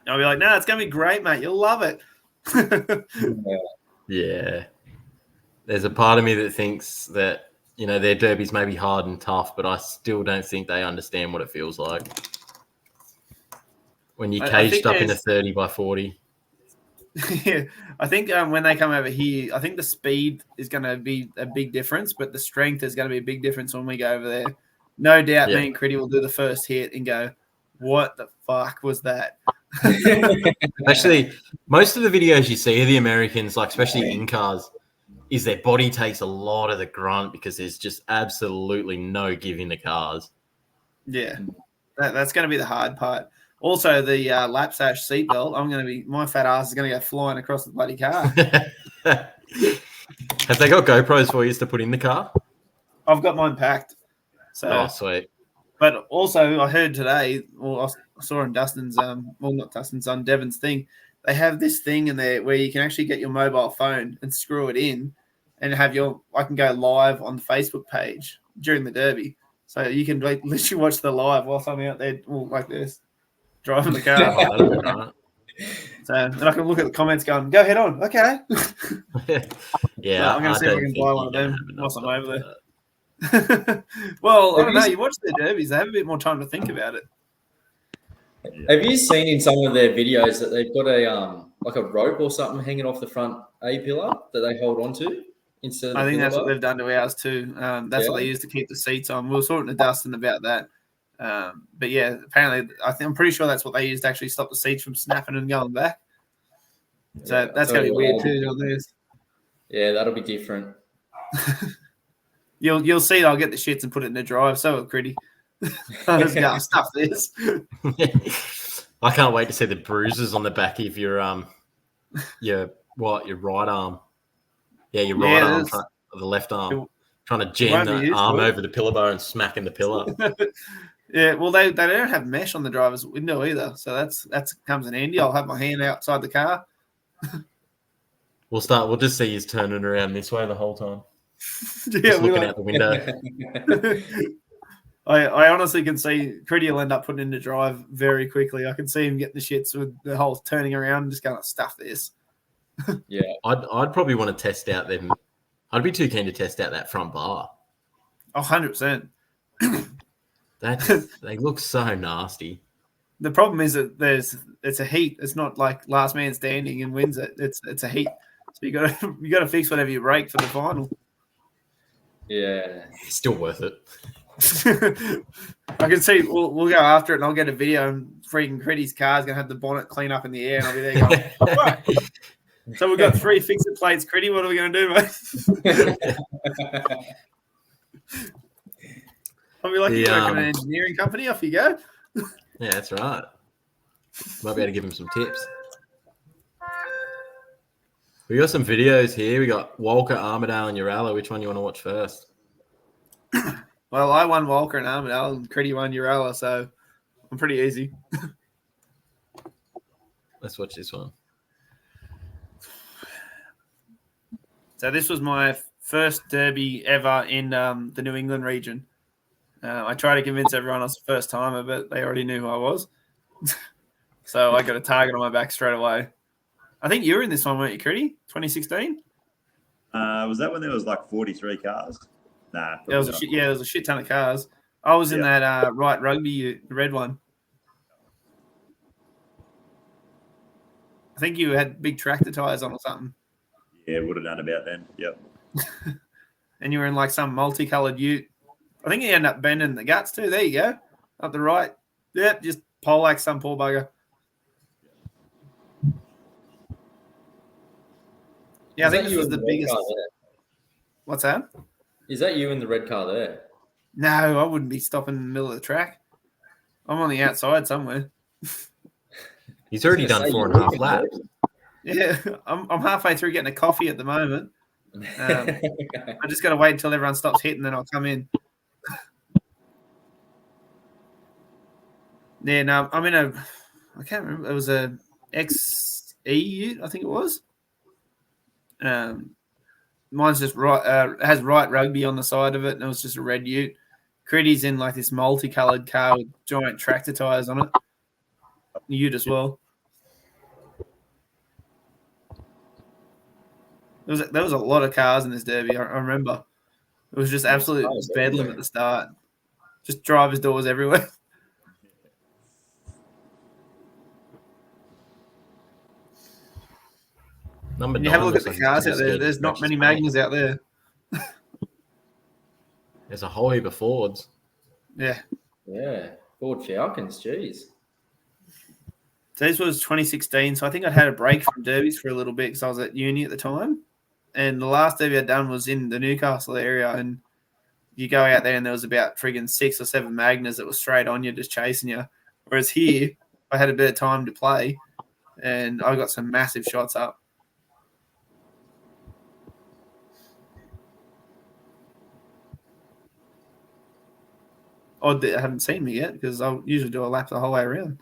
I'll be like, no, it's gonna be great, mate. You'll love it. Yeah. There's a part of me that thinks that, their derbies may be hard and tough, but I still don't think they understand what it feels like when you're caged up in a 30 by 40. Yeah, I think when they come over here, I think the speed is going to be a big difference, but the strength is going to be a big difference when we go over there. No doubt me and Critty will do the first hit and go, what the fuck was that? Actually, most of the videos you see of the Americans, like especially in cars, is their body takes a lot of the grunt because there's just absolutely no give in the cars. Yeah, that's going to be the hard part. Also, the lap sash seatbelt, my fat ass is going to go flying across the bloody car. Have they got GoPros for you to put in the car? I've got mine packed. So, sweet. But also, I heard today, I saw in Dustin's, not Dustin's, on Devon's thing, they have this thing in there where you can actually get your mobile phone and screw it in and I can go live on the Facebook page during the Derby. So you can literally watch the live whilst I'm out there like this, driving the car. So then I can look at the comments going, go head on. Okay. Yeah. So I'm going to see if I can buy one of them whilst I'm over there. Well, I don't know. You watch the Derbies, they have a bit more time to think about it. Have you seen in some of their videos that they've got a like a rope or something hanging off the front A pillar that they hold on to instead of I think that's what they've done to ours too. That's what they use to keep the seats on. We were talking to Dustin about that. But yeah, apparently I'm pretty sure that's what they used to actually stop the seats from snapping and going back. So that's going to be weird too on this. Yeah, that'll be different. You'll see I'll get the shits and put it in the drive. So will Critty. I'm just going to stuff this. I can't wait to see the bruises on the back of your right arm. Yeah, your right arm, the left arm, trying to jam the arm over the pillar bar and smacking the pillar. Yeah, well, they don't have mesh on the driver's window either, so that's comes in handy. I'll have my hand outside the car. We'll just see you turning around this way the whole time. Yeah, just looking out the window. I honestly can see Critty will end up putting in the drive very quickly. I can see him getting the shits with the whole turning around and just going, stuff this. Yeah. I'd probably want to test out them. I'd be too keen to test out that front bar. 100%. They look so nasty. The problem is that it's a heat. It's not like last man standing and wins it. It's a heat. So you got to fix whatever you break for the final. Yeah. Still worth it. I can see we'll go after it and I'll get a video and freaking Critty's car's going to have the bonnet clean up in the air and I'll be there going, all right. So we've got 3 fix-it plates, Critty. What are we going to do, mate? I'll be lucky to work in an engineering company. Off you go. Yeah, that's right. Might be able to give him some tips. We got some videos here. We got Walker, Armidale, and Uralla. Which one you want to watch first? Well, I won Walker and Armidale, and Critty won Uralla, so I'm pretty easy. Let's watch this one. So this was my first derby ever in the New England region. I tried to convince everyone I was a first timer, but they already knew who I was. So I got a target on my back straight away. I think you were in this one, weren't you, Critty? 2016? Was that when there was like 43 cars? Nah. There was a shit ton of cars. I was in that right rugby, the red one. I think you had big tractor tires on or something. Yeah, would have done about then. Yep. And you were in like some multicolored ute. I think you ended up bending the guts too. There you go. Up the right. Yep, just poleaxe some poor bugger. Yeah, I think this was the biggest. What's that? Is that you in the red car there? No, I wouldn't be stopping in the middle of the track. I'm on the outside somewhere. He's already done 4.5 laps. Yeah, I'm halfway through getting a coffee at the moment. I just got to wait until everyone stops hitting, then I'll come in. Yeah, no, I'm in I can't remember. It was a XE, I think it was. Mine's just right. It has right rugby on the side of it, and it was just a red ute. Critty's in like this multicolored car with giant tractor tires on it. Ute as well. There was a lot of cars in this derby. I remember. It was just absolute bedlam at the start. Just drivers' doors everywhere. Number You have a look at looks the like cars he's out too there. scared to There's not scratch many his paint. Magnums out there. There's a whole heap of Fords. Yeah. Yeah. Ford Falcons, jeez. So this was 2016, so I think I'd had a break from derbies for a little bit because I was at uni at the time. And the last derby I'd done was in the Newcastle area, and you go out there and there was about friggin' 6 or 7 Magners that were straight on you, just chasing you. Whereas here, I had a bit of time to play, and I got some massive shots up. Odd that I haven't seen me yet because I'll usually do a lap the whole way around.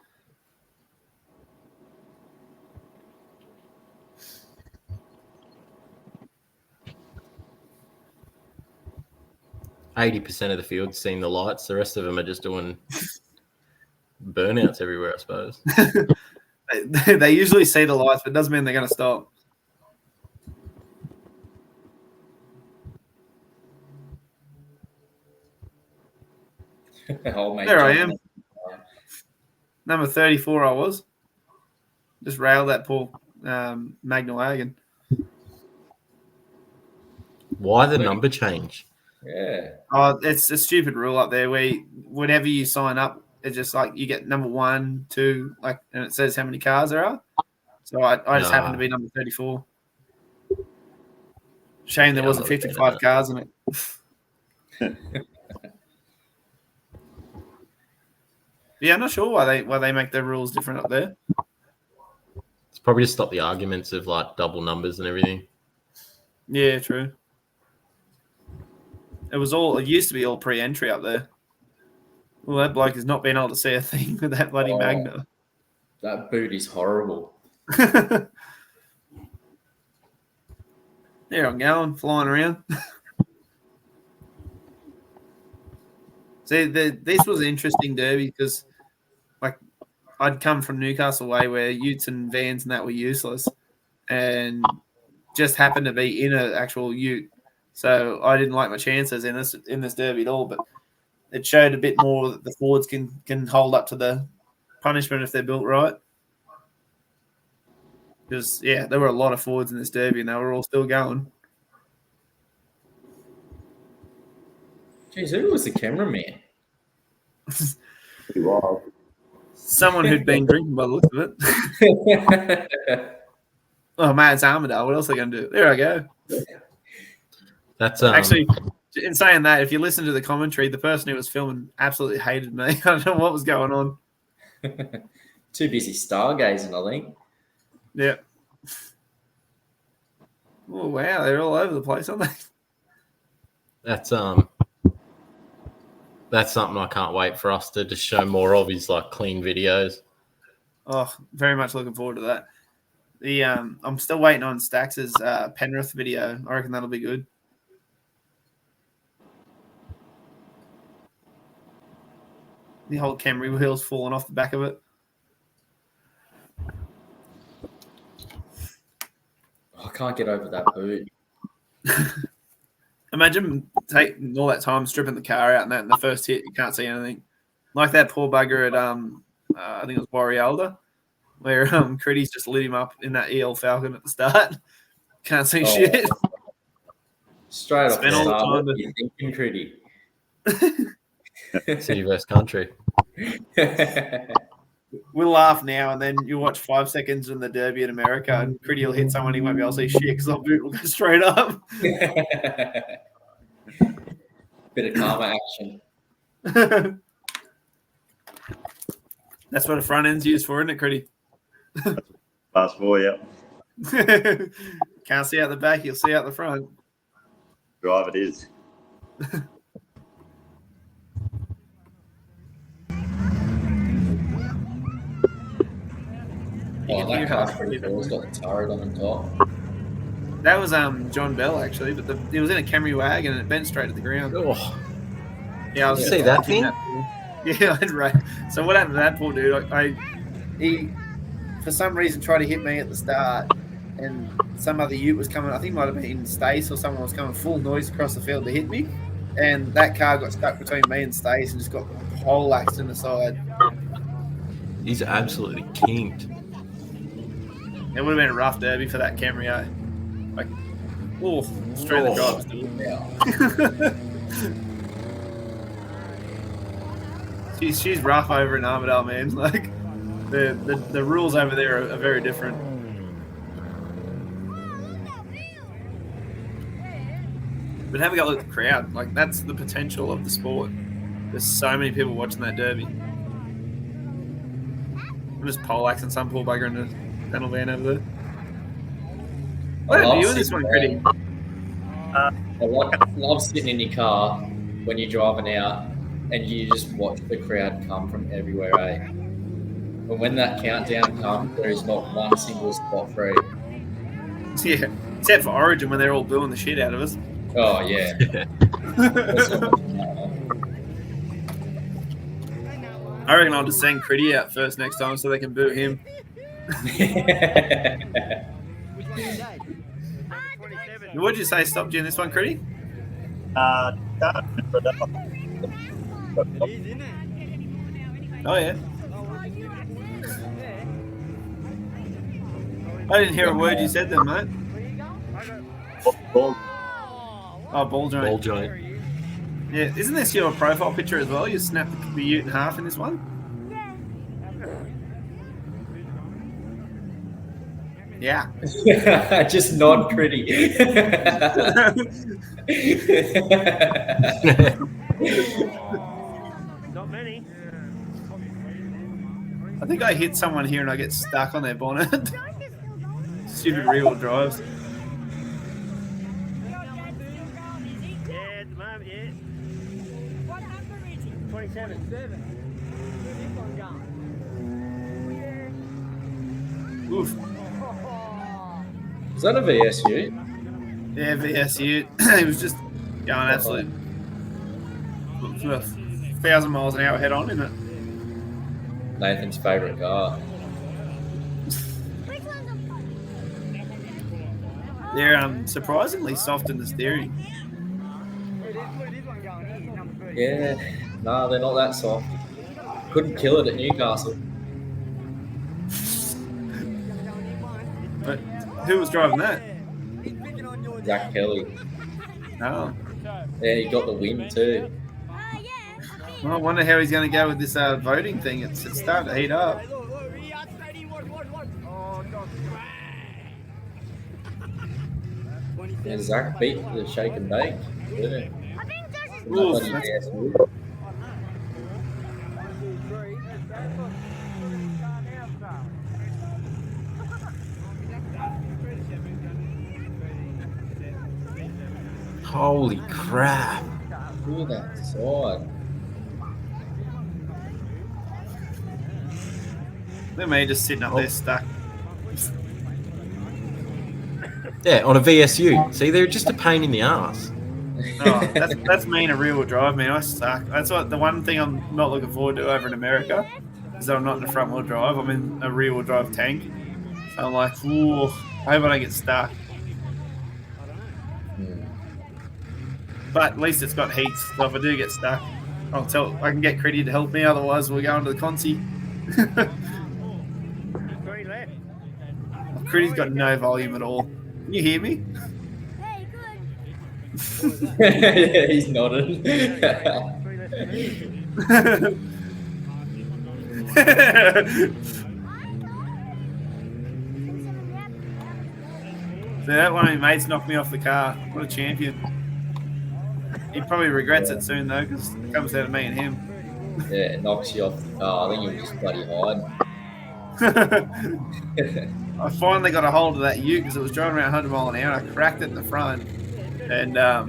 %80 of the field's seen the lights. The rest of them are just doing burnouts everywhere, I suppose. They usually see the lights, but it doesn't mean they're going to stop. There I am. Number 34 I was. Just railed that poor Magna wagon. Why the number change? Yeah. Oh, it's a stupid rule up there where whenever you sign up, it's just like you get number 1, 2, like, and it says how many cars there are. So I just happened to be number 34. Shame there wasn't 55 cars in it. Yeah, I'm not sure why they make their rules different up there. It's probably to stop the arguments of like double numbers and everything. Yeah, true. It used to be all pre-entry up there. Well, that bloke has not been able to see a thing with that bloody Magna. That boot is horrible. There I'm going, flying around. See, this was an interesting derby because, like, I'd come from Newcastle way where utes and vans and that were useless, and just happened to be in an actual ute. So I didn't like my chances in this derby at all. But it showed a bit more that the Fords can hold up to the punishment if they're built right. Because, yeah, there were a lot of Fords in this derby, and they were all still going. Jeez, who was the cameraman? Pretty wild. Someone who'd been drinking by the looks of it. Oh, man, it's Armadale. What else are they going to do? There I go. That's Actually, in saying that, if you listen to the commentary, the person who was filming absolutely hated me. I don't know what was going on. Too busy stargazing, I think. Yeah. Oh, wow. They're all over the place, aren't they? That's something I can't wait for us to just show more of is like clean videos. Oh, very much looking forward to that. I'm still waiting on Stax's Penrith video. I reckon that'll be good. The whole Camry wheel's falling off the back of it. I can't get over that boot. Imagine taking all that time stripping the car out and that in the first hit, you can't see anything. Like that poor bugger at, I think it was Warrialda, where Critty's just lit him up in that EL Falcon at the start. Can't see shit. Straight off the Spent all the start, time what are you thinking, Critty? City versus country. We'll laugh now, and then you watch 5 seconds in the Derby in America, and Critty will hit someone, he won't be able to see shit because the boot will go straight up. Bit of karma action. That's what a front end's used for, isn't it, Critty? Fast 4, yeah. Can't see out the back, you'll see out the front. Drive it is. Oh, that car's pretty cool. It's got the turret on the top. That was John Bell actually, but it was in a Camry wagon and it bent straight to the ground. Oh, Yeah, I was you see that thing? Yeah, right. So what happened to that poor dude? He for some reason tried to hit me at the start, and some other ute was coming. I think it might have been Stace or someone was coming full noise across the field to hit me, and that car got stuck between me and Stace and just got poleaxed in the side. He's absolutely kinked. It would have been a rough derby for that Camry, eh? Like, straight in the driver's door. Yeah. She's rough over in Armidale, man. Like the rules over there are very different. But have a go look at the crowd. Like that's the potential of the sport. There's so many people watching that derby. I'm just poleaxing some poor bugger in the panel van over there. What a view of this one, Critty. I love sitting in your car when you're driving out and you just watch the crowd come from everywhere, eh? But when that countdown comes, there is not one single spot free. Yeah, except for Origin when they're all booing the shit out of us. Oh, yeah. I reckon I'll just send Critty out first next time so they can boo him. What did you say stopped you in this one, Critty? Can't remember that one. Oh, yeah. I didn't hear a word you said then, mate. Ball. Oh, ball joint. Ball joint. Yeah, isn't this your profile picture as well? You snapped the ute in half in this one? Yeah. Just nod pretty. Not many. I think I hit someone here and I get stuck on their bonnet. Stupid rear-wheel drives. Yeah, at the moment, yeah. 27. Oof. Is that a VSU? Yeah, VSU. He was just going absolute 1,000 miles an hour head on, isn't it? Nathan's favourite car. They're surprisingly soft in the steering. Yeah. No, they're not that soft. Couldn't kill it at Newcastle. But who was driving that? Zach Kelly. Oh. Yeah, he got the win too. Well, I wonder how he's going to go with this voting thing. It's starting to heat up. And Zach beat the shake and bake. Yeah. Oof, Holy crap. Look at that side. Look at me just sitting up there stuck. Yeah, on a VSU. See, they're just a pain in the ass. Oh, that's me in a rear-wheel drive, man. I suck. That's what the one thing I'm not looking forward to over in America is that I'm not in a front-wheel drive. I'm in a rear-wheel drive tank. So I'm like, ooh, I hope I don't get stuck. But at least it's got heats. So if I do get stuck, I can get Critty to help me. Otherwise, we're going to the consi. Critty's got no volume at all. Can you hear me? Yeah, he's nodding. So that one of my mates knocked me off the car. What a champion. He probably regrets it soon, though, because it comes out of me and him. Yeah, it knocks you off the car. I think you're just bloody hiding. I finally got a hold of that ute because it was driving around 100 mile an hour. I cracked it in the front, and I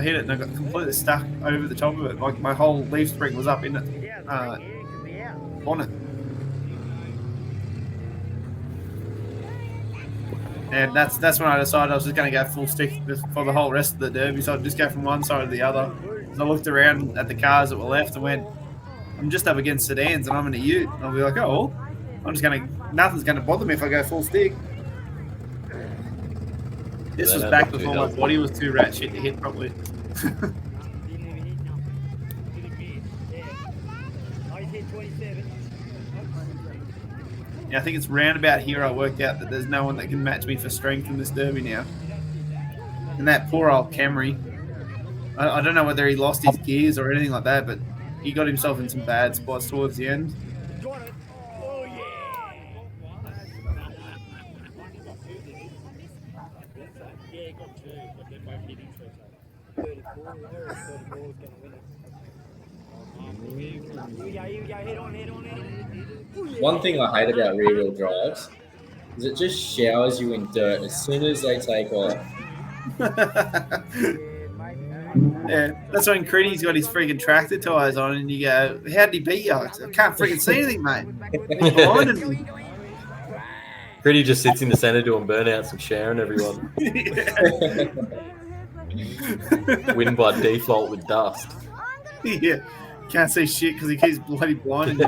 hit it, and I got completely stuck over the top of it. Like my whole leaf spring was up in it, on it. And that's when I decided I was just going to go full stick for the whole rest of the derby. So I'd just go from one side to the other. So I looked around at the cars that were left and went, I'm just up against sedans and I'm in a ute. And I'll be like, oh, well, nothing's going to bother me if I go full stick. This was back before my body was too rat shit to hit properly. Yeah, I think it's round about here I worked out that there's no one that can match me for strength in this derby now. And that poor old Camry, I don't know whether he lost his gears or anything like that, but he got himself in some bad spots towards the end. One thing I hate about rear-wheel drives is it just showers you in dirt as soon as they take off. Yeah, that's when Critty's got his freaking tractor tyres on, and you go, "How did he beat you? I can't freaking see anything, mate." He's blinded me. Critty just sits in the centre doing burnouts and showering everyone. Win by default with dust. Yeah, can't see shit because he keeps bloody blinding you.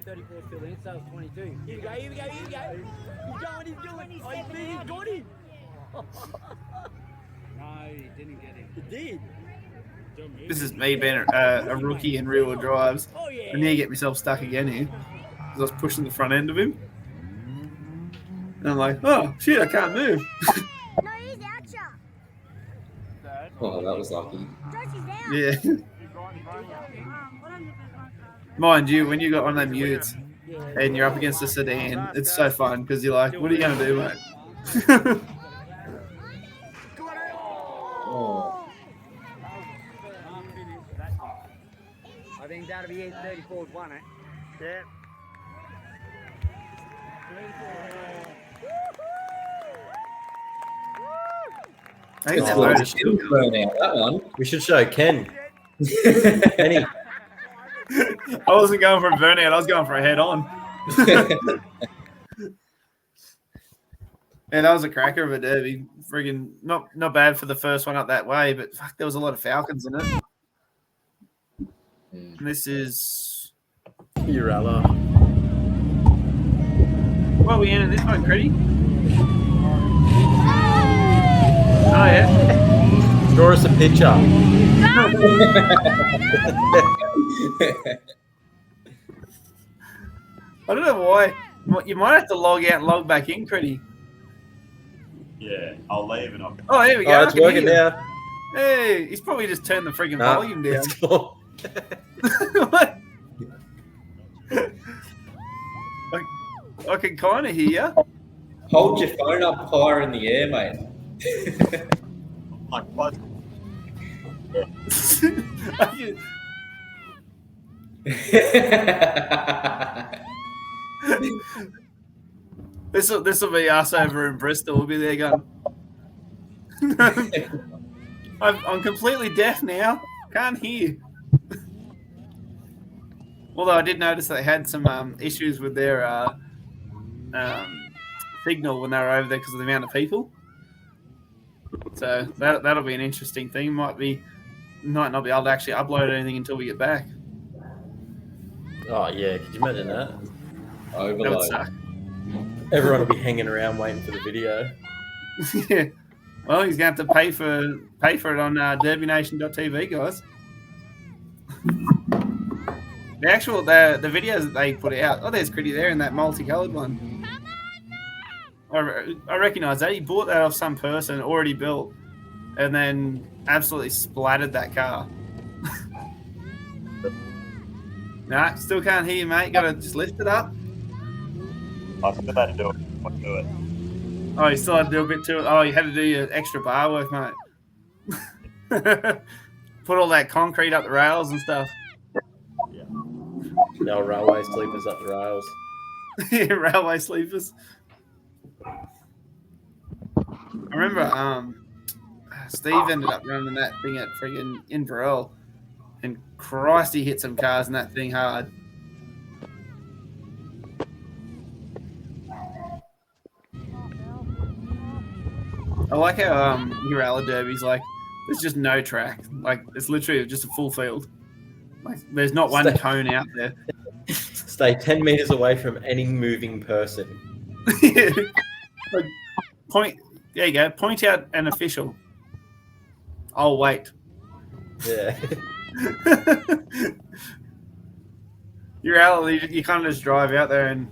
34 still in, so it's 22. Here we go. He's going. He's got him. No, he didn't get him. He did. This is me being a rookie in rear-wheel drives. I nearly get myself stuck again here because I was pushing the front end of him. And I'm like, oh, shit, I can't move. No, he's out. Oh, that was lucky. Yeah. Mind you, when you got one of them utes and you're up against a sedan, it's so fun because you're like, what are you going to do, mate? Oh. I think that'll be 34's one, eh? Yeah. I think that load is still Burn out that one. We should show Ken. Kenny. I wasn't going for a burnout. I was going for a head-on. Yeah, that was a cracker of a derby. Friggin' not bad for the first one up that way, but fuck, there was a lot of Falcons in it. And this is Urella. What are we in this one, Critty? Oh, yeah. Draw us a picture. I don't know why. You might have to log out and log back in, Critty. Yeah, I'll leave and I'll. Oh, here we go. Oh, it's working now. Hey, he's probably just turned the freaking Nah, volume down. it's cool. What? I can kind of hear you. Hold your phone up higher in the air, mate. Like, what? This will be us over in Bristol. We'll be there going. I'm completely deaf now. Can't hear. Although I did notice they had some issues with their signal when they were over there because of the amount of people. So that'll be an interesting thing. Might not be able to actually upload anything until we get back. Oh, yeah. Could you imagine that? That would Overload. suck. Everyone will be hanging around waiting for the video. Yeah. Well, he's going to have to pay for it on derbynation.tv, guys. The videos that they put out. Oh, there's Critty there in that multicolored one. I recognise that. He bought that off some person already built, and then absolutely splattered that car. Nah, still can't hear you, mate. Got to just lift it up. I still had to do it. I'll do it. Oh, you still had to do a bit to it. Oh, you had to do your extra bar work, mate. Put all that concrete up the rails and stuff. Yeah. No railway sleepers up the rails. Railway sleepers. I remember Steve ended up running that thing at friggin' Inverell, and Christ, he hit some cars in that thing hard. I like how your ADDA derbies, like, there's just no track. Like, it's literally just a full field. Like, there's not one cone out there. Stay 10 meters away from any moving person. Like, point. There you go. Point out an official. I'll wait. Yeah. You're out. You kind of just drive out there and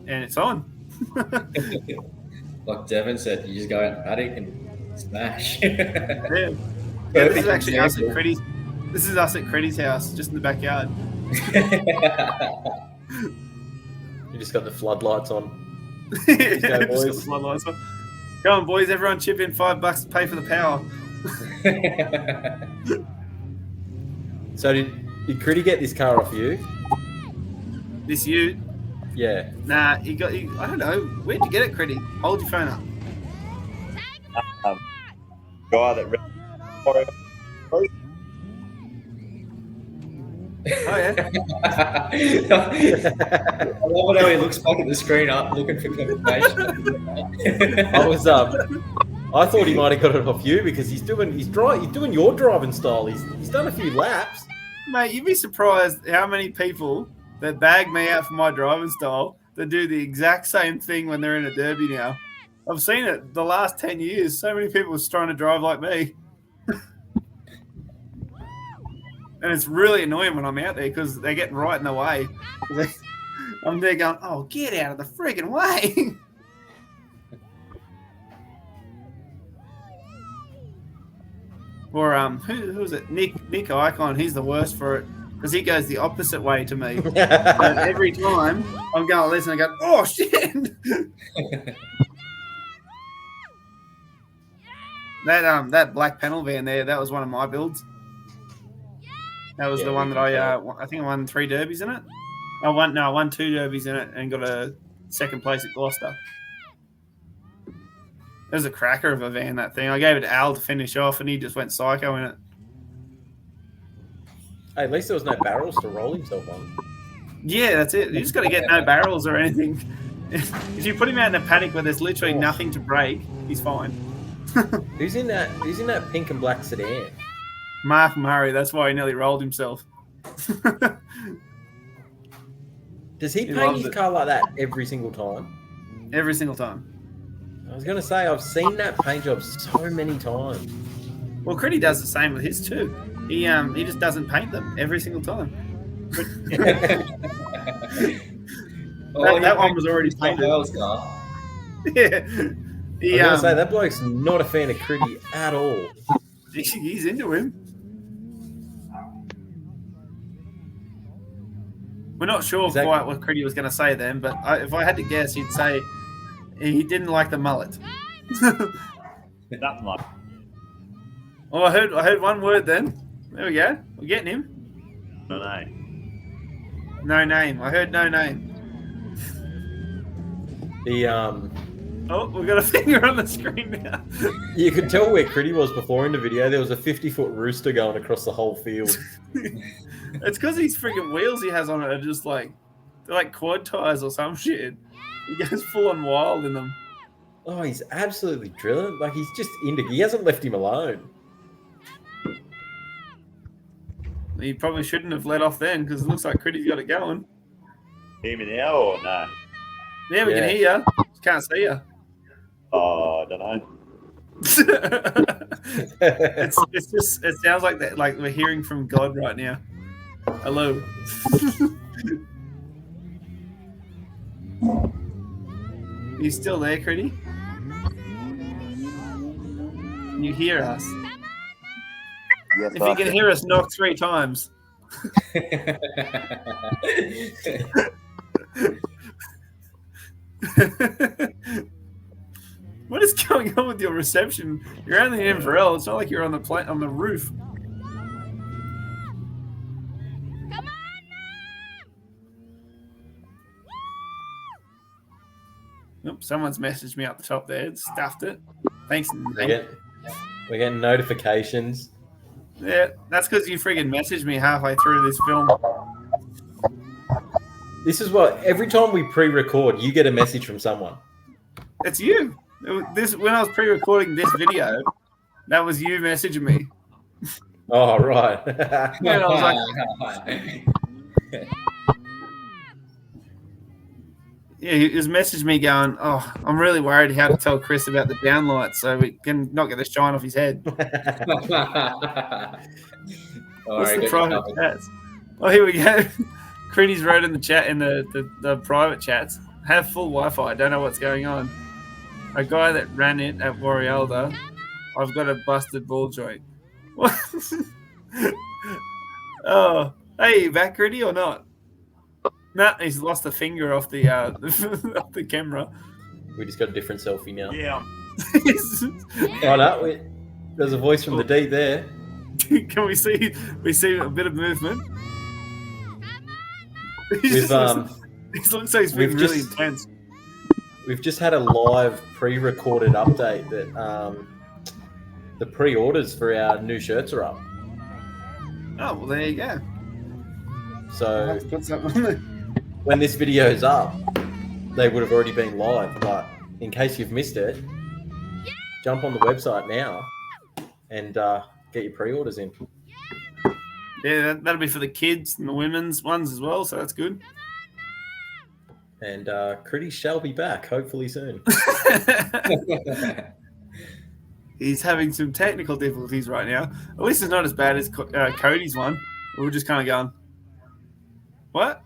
it's on. Like Devin said, you just go out in the paddock and smash. Yeah. This is actually us at Critty's. This is us at Critty's house, just in the backyard. You just got the floodlights on. Just Go, got boys. the floodlights on. Go on, boys! Everyone chip in $5 to pay for the power. So did Critty get this car off you? This you? Yeah. Nah, I don't know. Where'd you get it, Critty? Hold your phone up. Guy that Oh yeah. I love it how he looks back at the screen up looking for confirmation. I thought he might have got it off you because he's doing your driving style. He's done a few laps. Mate, you'd be surprised how many people that bag me out for my driving style that do the exact same thing when they're in a derby now. I've seen it the last 10 years. So many people are trying to drive like me. And it's really annoying when I'm out there because they're getting right in the way. I'm there going, oh, get out of the friggin' way. Or who was it? Nick Icon. He's the worst for it because he goes the opposite way to me. And every time I'm going to listen, I go, oh shit. That black panel van there, that was one of my builds. That was the one that I think I won 3 derbies in it. I won 2 derbies in it and got a second place at Gloucester. It was a cracker of a van, that thing. I gave it to Al to finish off, and he just went psycho in it. Hey, at least there was no barrels to roll himself on. Yeah, that's it. You just got to get no barrels or anything. If you put him out in a paddock where there's literally nothing to break, he's fine. Who's in that pink and black sedan? Mark Murray. That's why he nearly rolled himself. Does he paint his car like that every single time? Every single time. I was going to say, I've seen that paint job so many times. Well, Critty does the same with his too. He just doesn't paint them every single time. that one was already painted. Yeah. I was going to say, that bloke's not a fan of Critty at all. He's into him. We're not sure quite what Critty was going to say then, but if I had to guess, he'd say he didn't like the mullet. Nothing like. Oh, I heard one word then. There we go. We're getting him. No name. No name. I heard no name. Oh, we've got a finger on the screen now. You could tell where Critty was before in the video. There was a 50-foot rooster going across the whole field. It's because these freaking wheels he has on it are just like, they're like quad tires or some shit. He goes full on wild in them. Oh, he's absolutely drilling. Like, he's just he hasn't left him alone. He probably shouldn't have let off then because it looks like Critty's got it going. Hear me now or no? Yeah, we can hear you. Just can't see you. Oh, I don't know. It's just, it sounds like that, like we're hearing from God right now. Hello. You still there, Critty? Can you hear us? Yes, If you can hear us, knock 3 times. What is going on with your reception? You're only in Inverell. It's not like you're on the roof. Come on Nope, someone's messaged me up the top there. It's stuffed it. Thanks. We're getting notifications. Yeah, that's because you friggin' messaged me halfway through this film. This is what every time we pre-record, you get a message from someone. It's you. When I was pre-recording this video, that was you messaging me. Oh, right. And I was like, yeah, he was messaging me going, "Oh, I'm really worried how to tell Chris about the downlight so we can not get the shine off his head." What's the private chats? Oh, here we go. Critty's wrote in the chat in the private chats. Have full Wi-Fi. Don't know what's going on. A guy that ran it at Warialda. I've got a busted ball joint. What? Oh, hey, you back, Critty, or not? No, he's lost a finger off the off the camera. We just got a different selfie now. Yeah. Oh, no, there's a voice from the deep there. Can we see a bit of movement? We've, It looks like he's been really intense. We've just had a live pre-recorded update that the pre-orders for our new shirts are up. Oh, well, there you go. So Put something on there. when this video is up, they would have already been live. But in case you've missed it, jump on the website now and get your pre-orders in. Yeah, that'll be for the kids and the women's ones as well, so that's good. And Critty shall be back, hopefully soon. He's having some technical difficulties right now. At least it's not as bad as Cody's one. We were just kind of going, what?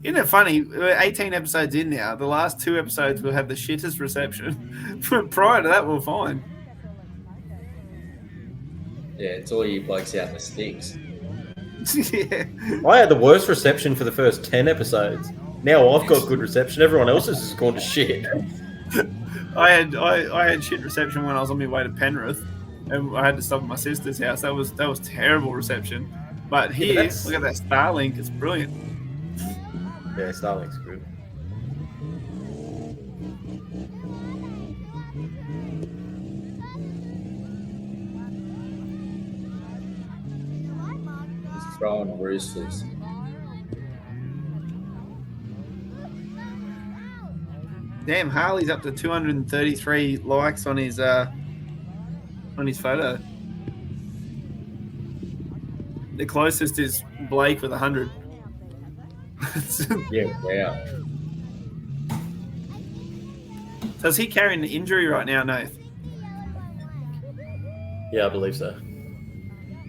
Isn't it funny? We're 18 episodes in now. The last 2 episodes will have the shittest reception. Prior to that, we're fine. Yeah, it's all you blokes out in the sticks. Yeah. I had the worst reception for the first 10 episodes. Now I've got good reception. Everyone else's has gone to shit. I had shit reception when I was on my way to Penrith, and I had to stop at my sister's house. That was terrible reception. But here, look at that Starlink. It's brilliant. Yeah, Starlink's good. Just throwing roosters. Damn, Harley's up to 233 likes on his photo. The closest is Blake with 100. Yeah, wow. So is he carrying an injury right now, Nath? Yeah, I believe so.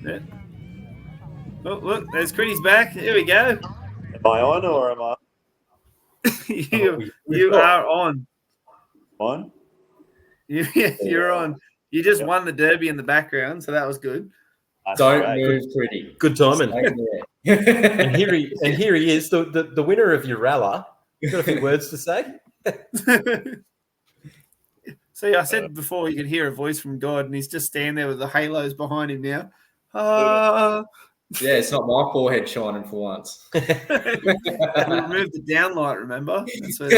Yeah. Oh, look, there's Critty's back. Here we go. Am I on or am I you are on. on? You're on. You just won the Derby in the background, so that was good. Don't move, Critty. Good timing. and here he is, the winner of your Ralla. You've got a few words to say? See, I said before you could hear a voice from God, and he's just standing there with the halos behind him now. Yeah, it's not my forehead shining for once. We removed the downlight, remember? That's what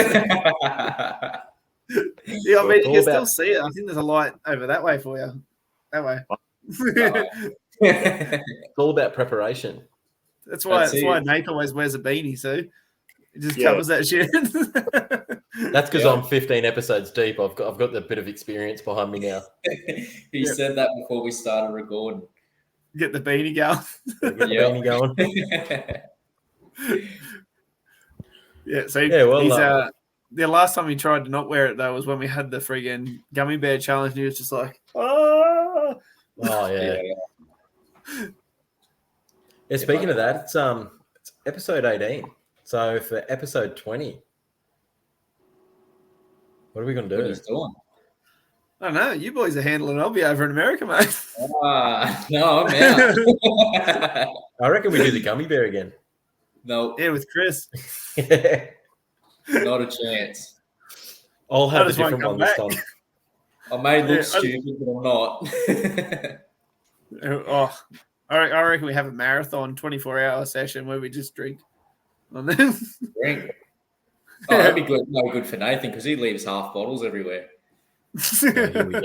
yeah, I mean, you can still see it. I think there's a light over that way for you. That way. It's all about preparation. That's why Nate always wears a beanie, so it just covers that shit. That's because I'm 15 episodes deep. I've got the bit of experience behind me now. He said that before we started recording. Get the beanie going. Beanie going. Yeah, so well, he's the last time he tried to not wear it though was when we had the friggin' gummy bear challenge, and he was just like, oh yeah. Yeah, speaking of that, it's episode 18. So for episode 20, what are we gonna do? What he's doing? I don't know. You boys are handling it. I'll be over in America, mate. No, I'm out. I reckon we do the gummy bear again. No. Yeah, with Chris. Not a chance. I'll have a different one this time. I may look stupid, but I'm not. I reckon we have a marathon 24-hour session where we just drink on them. Drink. Oh, that'd be good. No good for Nathan because he leaves half bottles everywhere. Here we go.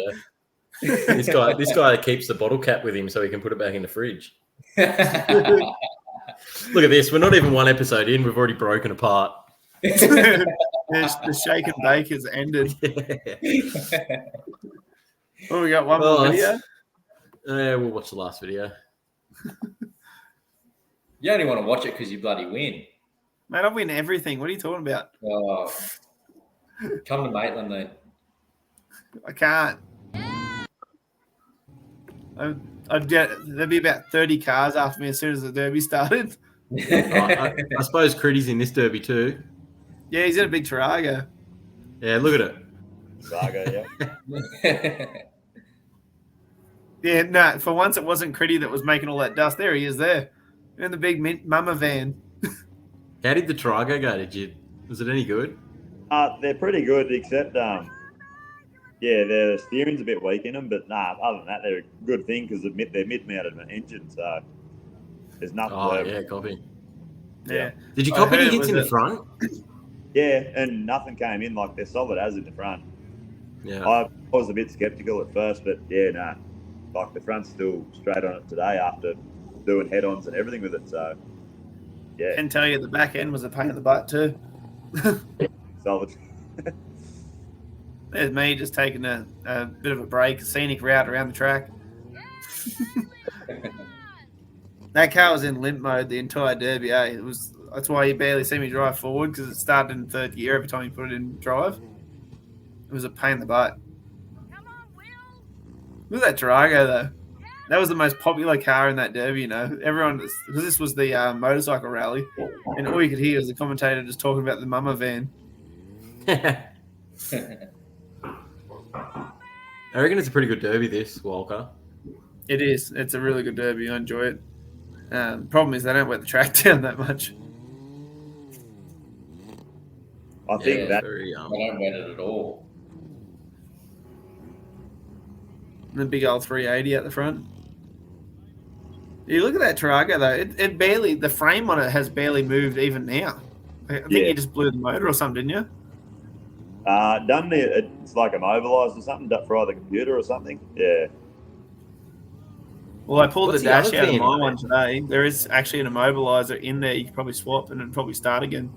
This guy keeps the bottle cap with him so he can put it back in the fridge. Look at this. We're not even one episode in. We've already broken apart. The shake and bake has ended. Oh, we got one more video. We'll watch the last video. You only want to watch it because you bloody win. Mate, I win everything. What are you talking about? Oh, come to Maitland then. I can't. There'd be about 30 cars after me as soon as the derby started. I suppose Critty's in this derby too. Yeah, he's in a big Tarago. Yeah, look at it. Saga, yeah. Yeah, no, for once it wasn't Critty that was making all that dust. There he is there. In the big mama van. How did the Tarago go? Was it any good? They're pretty good, except the steering's a bit weak in them. But other than that, they're a good thing because they're mid-mounted engine, so there's nothing. Oh yeah, copy. Yeah. Did you cop any hits in the front? Yeah, and nothing came in. Like they're solid as in the front. Yeah. I was a bit skeptical at first, but like the front's still straight on it today after doing head-ons and everything with it. So yeah, I can tell you the back end was a pain in the butt too. solid. There's me just taking a bit of a break, a scenic route around the track. That car was in limp mode the entire derby. That's why you barely see me drive forward because it started in third gear every time you put it in drive. It was a pain in the butt. Look at that Tarago though. That was the most popular car in that derby, you know. Everyone, because this was the motorcycle rally, and all you could hear was the commentator just talking about the mama van. I reckon it's a pretty good derby, this, Walker. It is. It's a really good derby. I enjoy it. Problem is they don't wet the track down that much. I think that I don't wet it at all. And the big old 380 at the front. You look at that Tarago though. It barely, the frame on it has barely moved even now. I think you just blew the motor or something, didn't you? It's like immobilized or something for either computer or something. Yeah. Well, I pulled What's the the dash other out of thing, my mate? one today. There is actually an immobilizer in there. You could probably swap and it'd probably start again.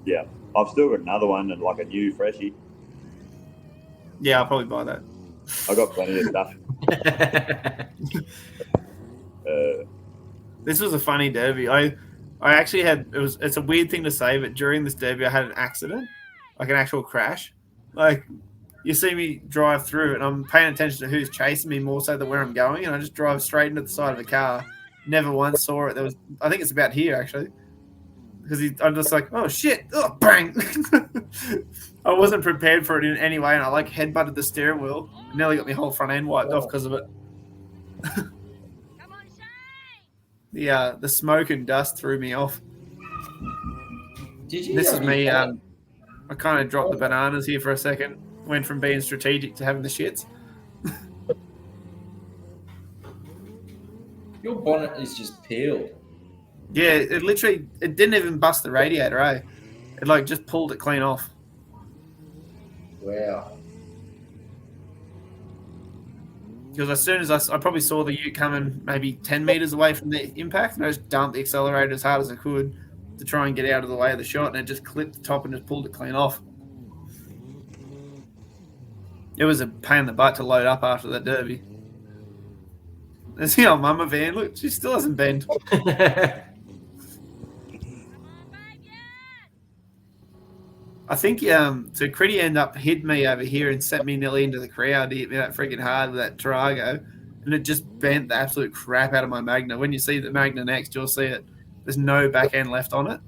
Yeah. I've still got another one and like a new freshie. Yeah, I'll probably buy that. I got plenty of stuff. This was a funny derby. I actually had it's a weird thing to say, but during this derby I had an accident, like an actual crash. Like you see me drive through and I'm paying attention to who's chasing me more so than where I'm going, and I just drive straight into the side of the car. Never once saw it. I think it's about here actually. Because I'm just like, oh shit, oh bang. I wasn't prepared for it in any way, and I like headbutted the steering wheel. Nearly got my whole front end wiped off because of it. The smoke and dust threw me off. Did you? This is me. I kind of dropped the bananas here for a second. Went from being strategic to having the shits. Your bonnet is just peeled. Yeah, it didn't even bust the radiator, eh? It like just pulled it clean off. Wow. Because as soon as I probably saw the ute coming maybe 10 meters away from the impact, and I just dumped the accelerator as hard as I could to try and get out of the way of the shot, and it just clipped the top and just pulled it clean off. It was a pain in the butt to load up after that derby. There's the old mama van. Look, she still hasn't bent. I think so Critty ended up hit me over here and sent me nearly into the crowd. He hit me that freaking hard with that Tarago, and it just bent the absolute crap out of my Magna. When you see the Magna next, you'll see it. There's no back end left on it.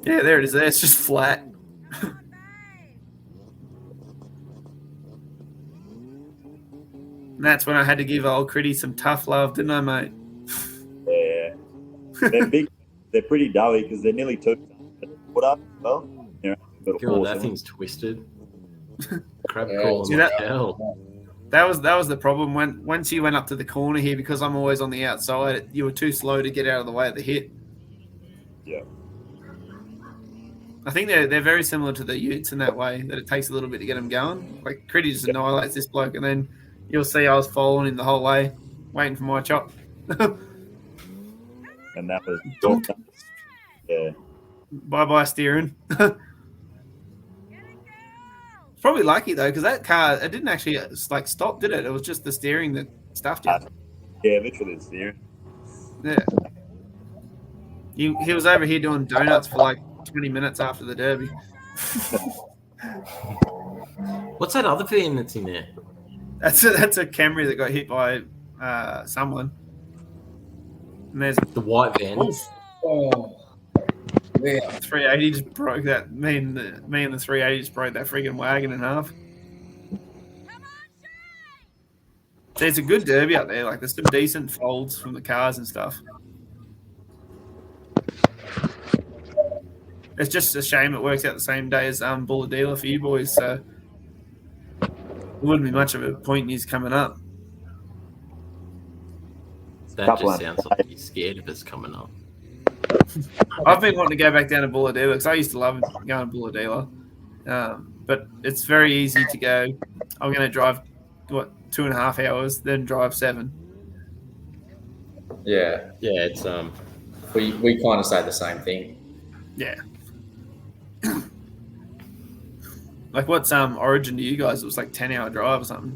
Yeah, there it is. There, it's just flat. And that's when I had to give old Critty some tough love, didn't I, mate? Yeah. They're big. They're pretty doughy because they're nearly 2 put up. Well, God, that thing's twisted. Crap calls See like that? hell. That was the problem. Once you went up to the corner here, because I'm always on the outside, you were too slow to get out of the way of the hit. Yeah. I think they're very similar to the Utes in that way, that it takes a little bit to get them going. Like Critty just annihilates this bloke, and then you'll see I was following him the whole way, waiting for my chop. And that was yeah. Bye steering. Probably lucky though, because that car, it didn't actually like stop, did it? It was just the steering that stuffed you. Yeah, literally the steering. Yeah. He was over here doing donuts for like 20 minutes after the Derby. What's that other van that's in there? That's a Camry that got hit by someone. And there's The white van. Oh, yeah. 380 just broke that. Me and the 380 just broke that freaking wagon in half. There's a good Derby out there. Like there's some decent folds from the cars and stuff. It's just a shame it works out the same day as Buller Dealer for you boys. So it wouldn't be much of a point in his coming up. That just sounds like he's scared of us coming up. I've been wanting to go back down to Buller Dealer because I used to love going to Buller Dealer. But it's very easy to go. I'm going to drive, 2.5 hours, then drive 7. Yeah. Yeah, it's We kind of say the same thing. Yeah. Like what's Origin to you guys? It was like 10-hour drive or something.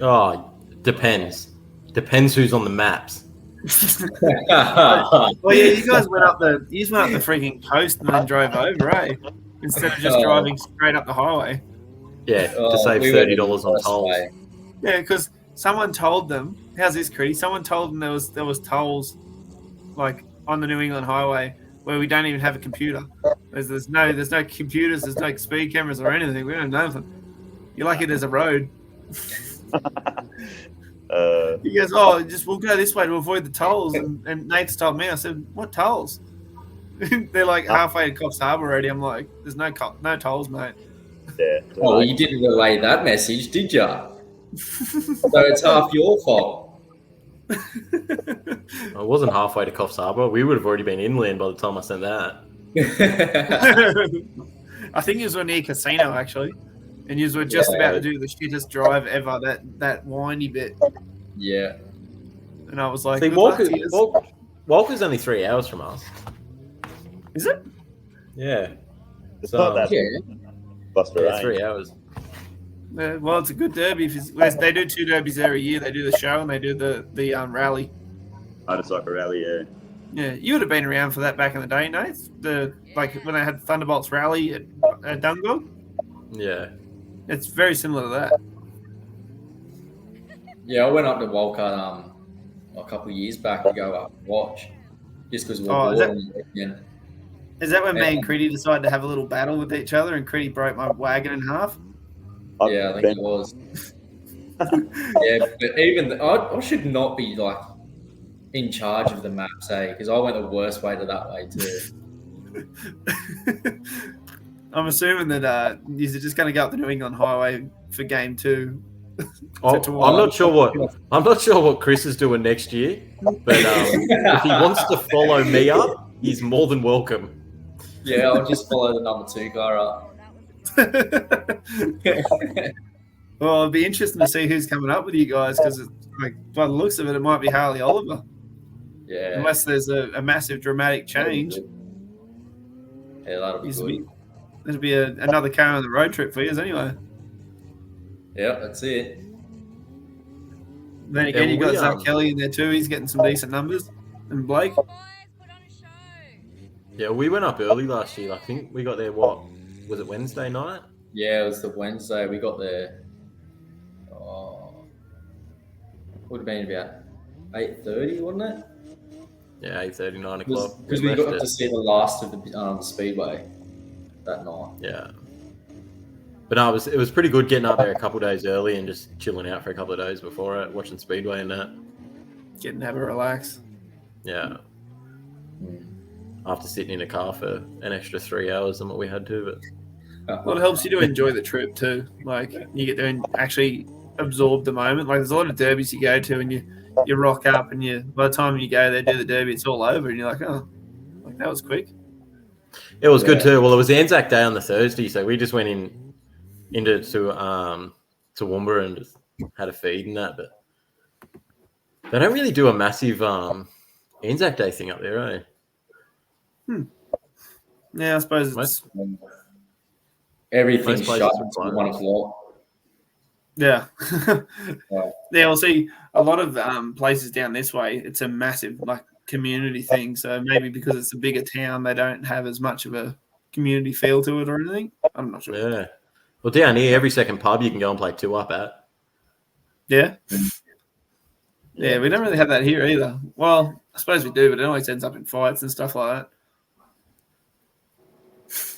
Oh, depends. Depends who's on the maps. Well, yeah, you guys went up the freaking coast and then drove over, eh? Instead of just driving straight up the highway. Yeah, to save $30 on tolls. Yeah, because someone told them. How's this, Critty? Someone told them there was tolls, like on the New England Highway, where we don't even have a computer. There's no computers, there's no speed cameras or anything. We don't know nothing. You're lucky there's a road. He goes, we'll go this way to avoid the tolls. And Nate's told me, I said, what tolls? They're like halfway to Coffs Harbour already. I'm like, there's no tolls, mate. Yeah. Oh, well, you didn't relay that message, did you? So it's half your fault. I wasn't halfway to Coffs Harbour. We would have already been inland by the time I sent that. I think you were near Casino, actually. And you were just about to do the shittest drive ever, that windy bit. Yeah. And I was like, see, Walker's only 3 hours from us. Is it? Yeah. It's not that. Yeah, 3 hours. Well, it's a good derby. They do 2 derbies there a year. They do the show and they do the rally. Motorcycle rally, yeah. Yeah, you would have been around for that back in the day, Nate. Like when they had Thunderbolts rally at Dungog. Yeah. It's very similar to that. Yeah, I went up to Walcott a couple of years back to go up and watch, just because we were bored on the weekend. Is that when me and Critty decided to have a little battle with each other and Critty broke my wagon in half? Yeah, I think it was. Yeah, but even I should not be like in charge of the maps, because I went the worst way to that way too. I'm assuming that you're just going to go up the New England Highway for game 2. I'm not sure what Chris is doing next year, but if he wants to follow me up, he's more than welcome. Yeah, I'll just follow the number 2 car up. Well, it'd be interesting to see who's coming up with you guys, because like by the looks of it, it might be Harley Oliver. Yeah. Unless there's a massive dramatic change. Yeah, that'll be good. It'll be another car on the road trip for you anyway. Yeah, that's it. Then again, you got Zach Kelly in there too. He's getting some decent numbers. And Blake. Yeah, we went up early last year. I think we got there, was it Wednesday night? Yeah, it was the Wednesday. We got there. Would have been about 8:30, wouldn't it? Yeah, 8:30, 9 o'clock. Because we got to see the last of the Speedway that night. Yeah. But no, it was pretty good getting up there a couple of days early and just chilling out for a couple of days before it, watching Speedway and that. Getting to have a relax. Yeah. After sitting in a car for an extra 3 hours than what we had to, but well, it helps you to enjoy the trip too. Like you get there and actually absorb the moment. Like there's a lot of derbies you go to and you rock up and by the time you go there, do the derby, it's all over. And you're like, oh, like that was quick. It was good too. Well, it was the Anzac Day on the Thursday, so we just went into Toowoomba and just had a feed and that. But they don't really do a massive Anzac Day thing up there, eh? Yeah, I suppose it's everything's shut until 1 o'clock. Yeah. Yeah, we'll see a lot of places down this way. It's a massive like community thing. So maybe because it's a bigger town, they don't have as much of a community feel to it or anything. I'm not sure. Yeah. Well, down here, every second pub you can go and play 2-up at. Yeah. Yeah, we don't really have that here either. Well, I suppose we do, but it always ends up in fights and stuff like that.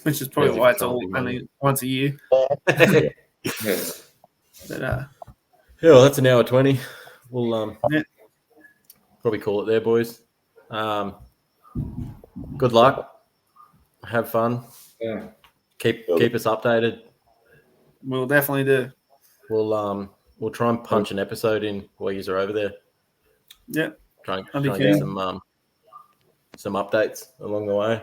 Which is probably why it's all only once a year. Yeah, But, well, that's an hour 20. We'll probably call it there, boys. Good luck. Have fun. Yeah. Keep us updated. We'll definitely do. We'll try and punch an episode in while you are over there. Yeah. Try and get some updates along the way.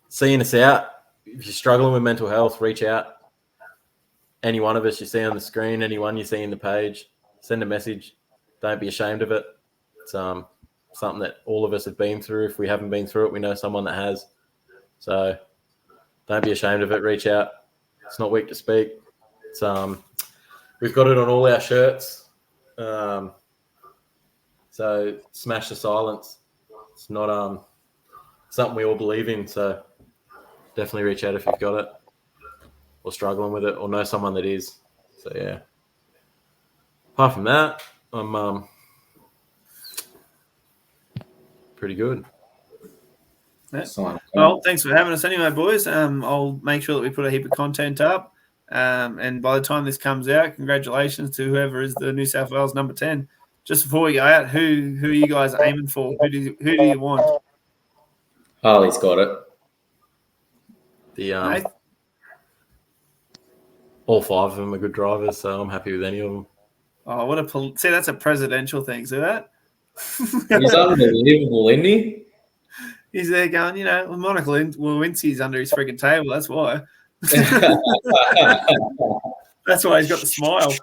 Seeing us out. If you're struggling with mental health, reach out. Any one of us you see on the screen, anyone you see in the page, send a message. Don't be ashamed of it. It's something that all of us have been through. If we haven't been through it, we know someone that has. So don't be ashamed of it. Reach out. It's not weak to speak. It's we've got it on all our shirts. So smash the silence. It's not something we all believe in. So definitely reach out if you've got it, or struggling with it, or know someone that is. So yeah. Apart from that, I'm pretty good. Yeah. Well, thanks for having us anyway, boys. I'll make sure that we put a heap of content up. And by the time this comes out, congratulations to whoever is the New South Wales number 10. Just before we go out, who are you guys aiming for? Who do you want? Harley's got it. All 5 of them are good drivers, so I'm happy with any of them. Oh, see, that's a presidential thing. See that? He's unbelievable, isn't he? He's there going, Monica Lewinsky's under his freaking table. That's why. That's why he's got the smile.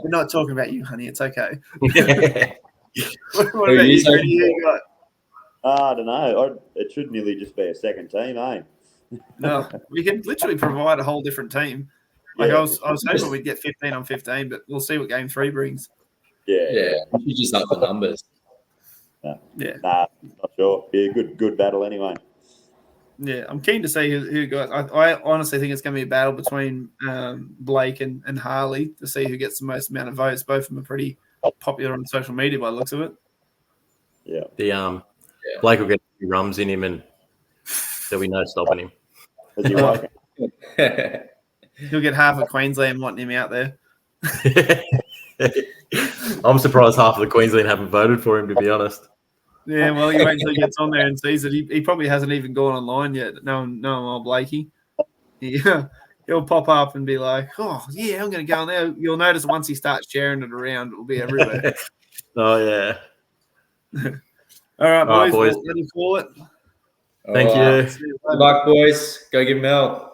We're not talking about you, honey. It's okay. What about you? Who do you got? I don't know. It should nearly just be a second team, eh? No, we can literally provide a whole different team. Like I was hoping we'd get 15 on 15, but we'll see what game 3 brings. Yeah. You just up the numbers. Yeah. Nah, not sure. Be a good battle anyway. Yeah, I'm keen to see who got. I honestly think it's going to be a battle between Blake and Harley to see who gets the most amount of votes. Both of them are pretty popular on social media by the looks of it. Yeah. Blake will get a few rums in him, and there'll be no stopping him. As you like. He'll get half of Queensland wanting him out there. I'm surprised half of the Queensland haven't voted for him, to be honest. Yeah, well, you wait until he gets on there and sees it. He probably hasn't even gone online yet. No, old Blakey. Yeah, he'll pop up and be like, "Oh, yeah, I'm going to go on there." You'll notice once he starts sharing it around, it'll be everywhere. Oh yeah. All right, boys. Let me call it. Thank you. Good luck, boys. Go give him help.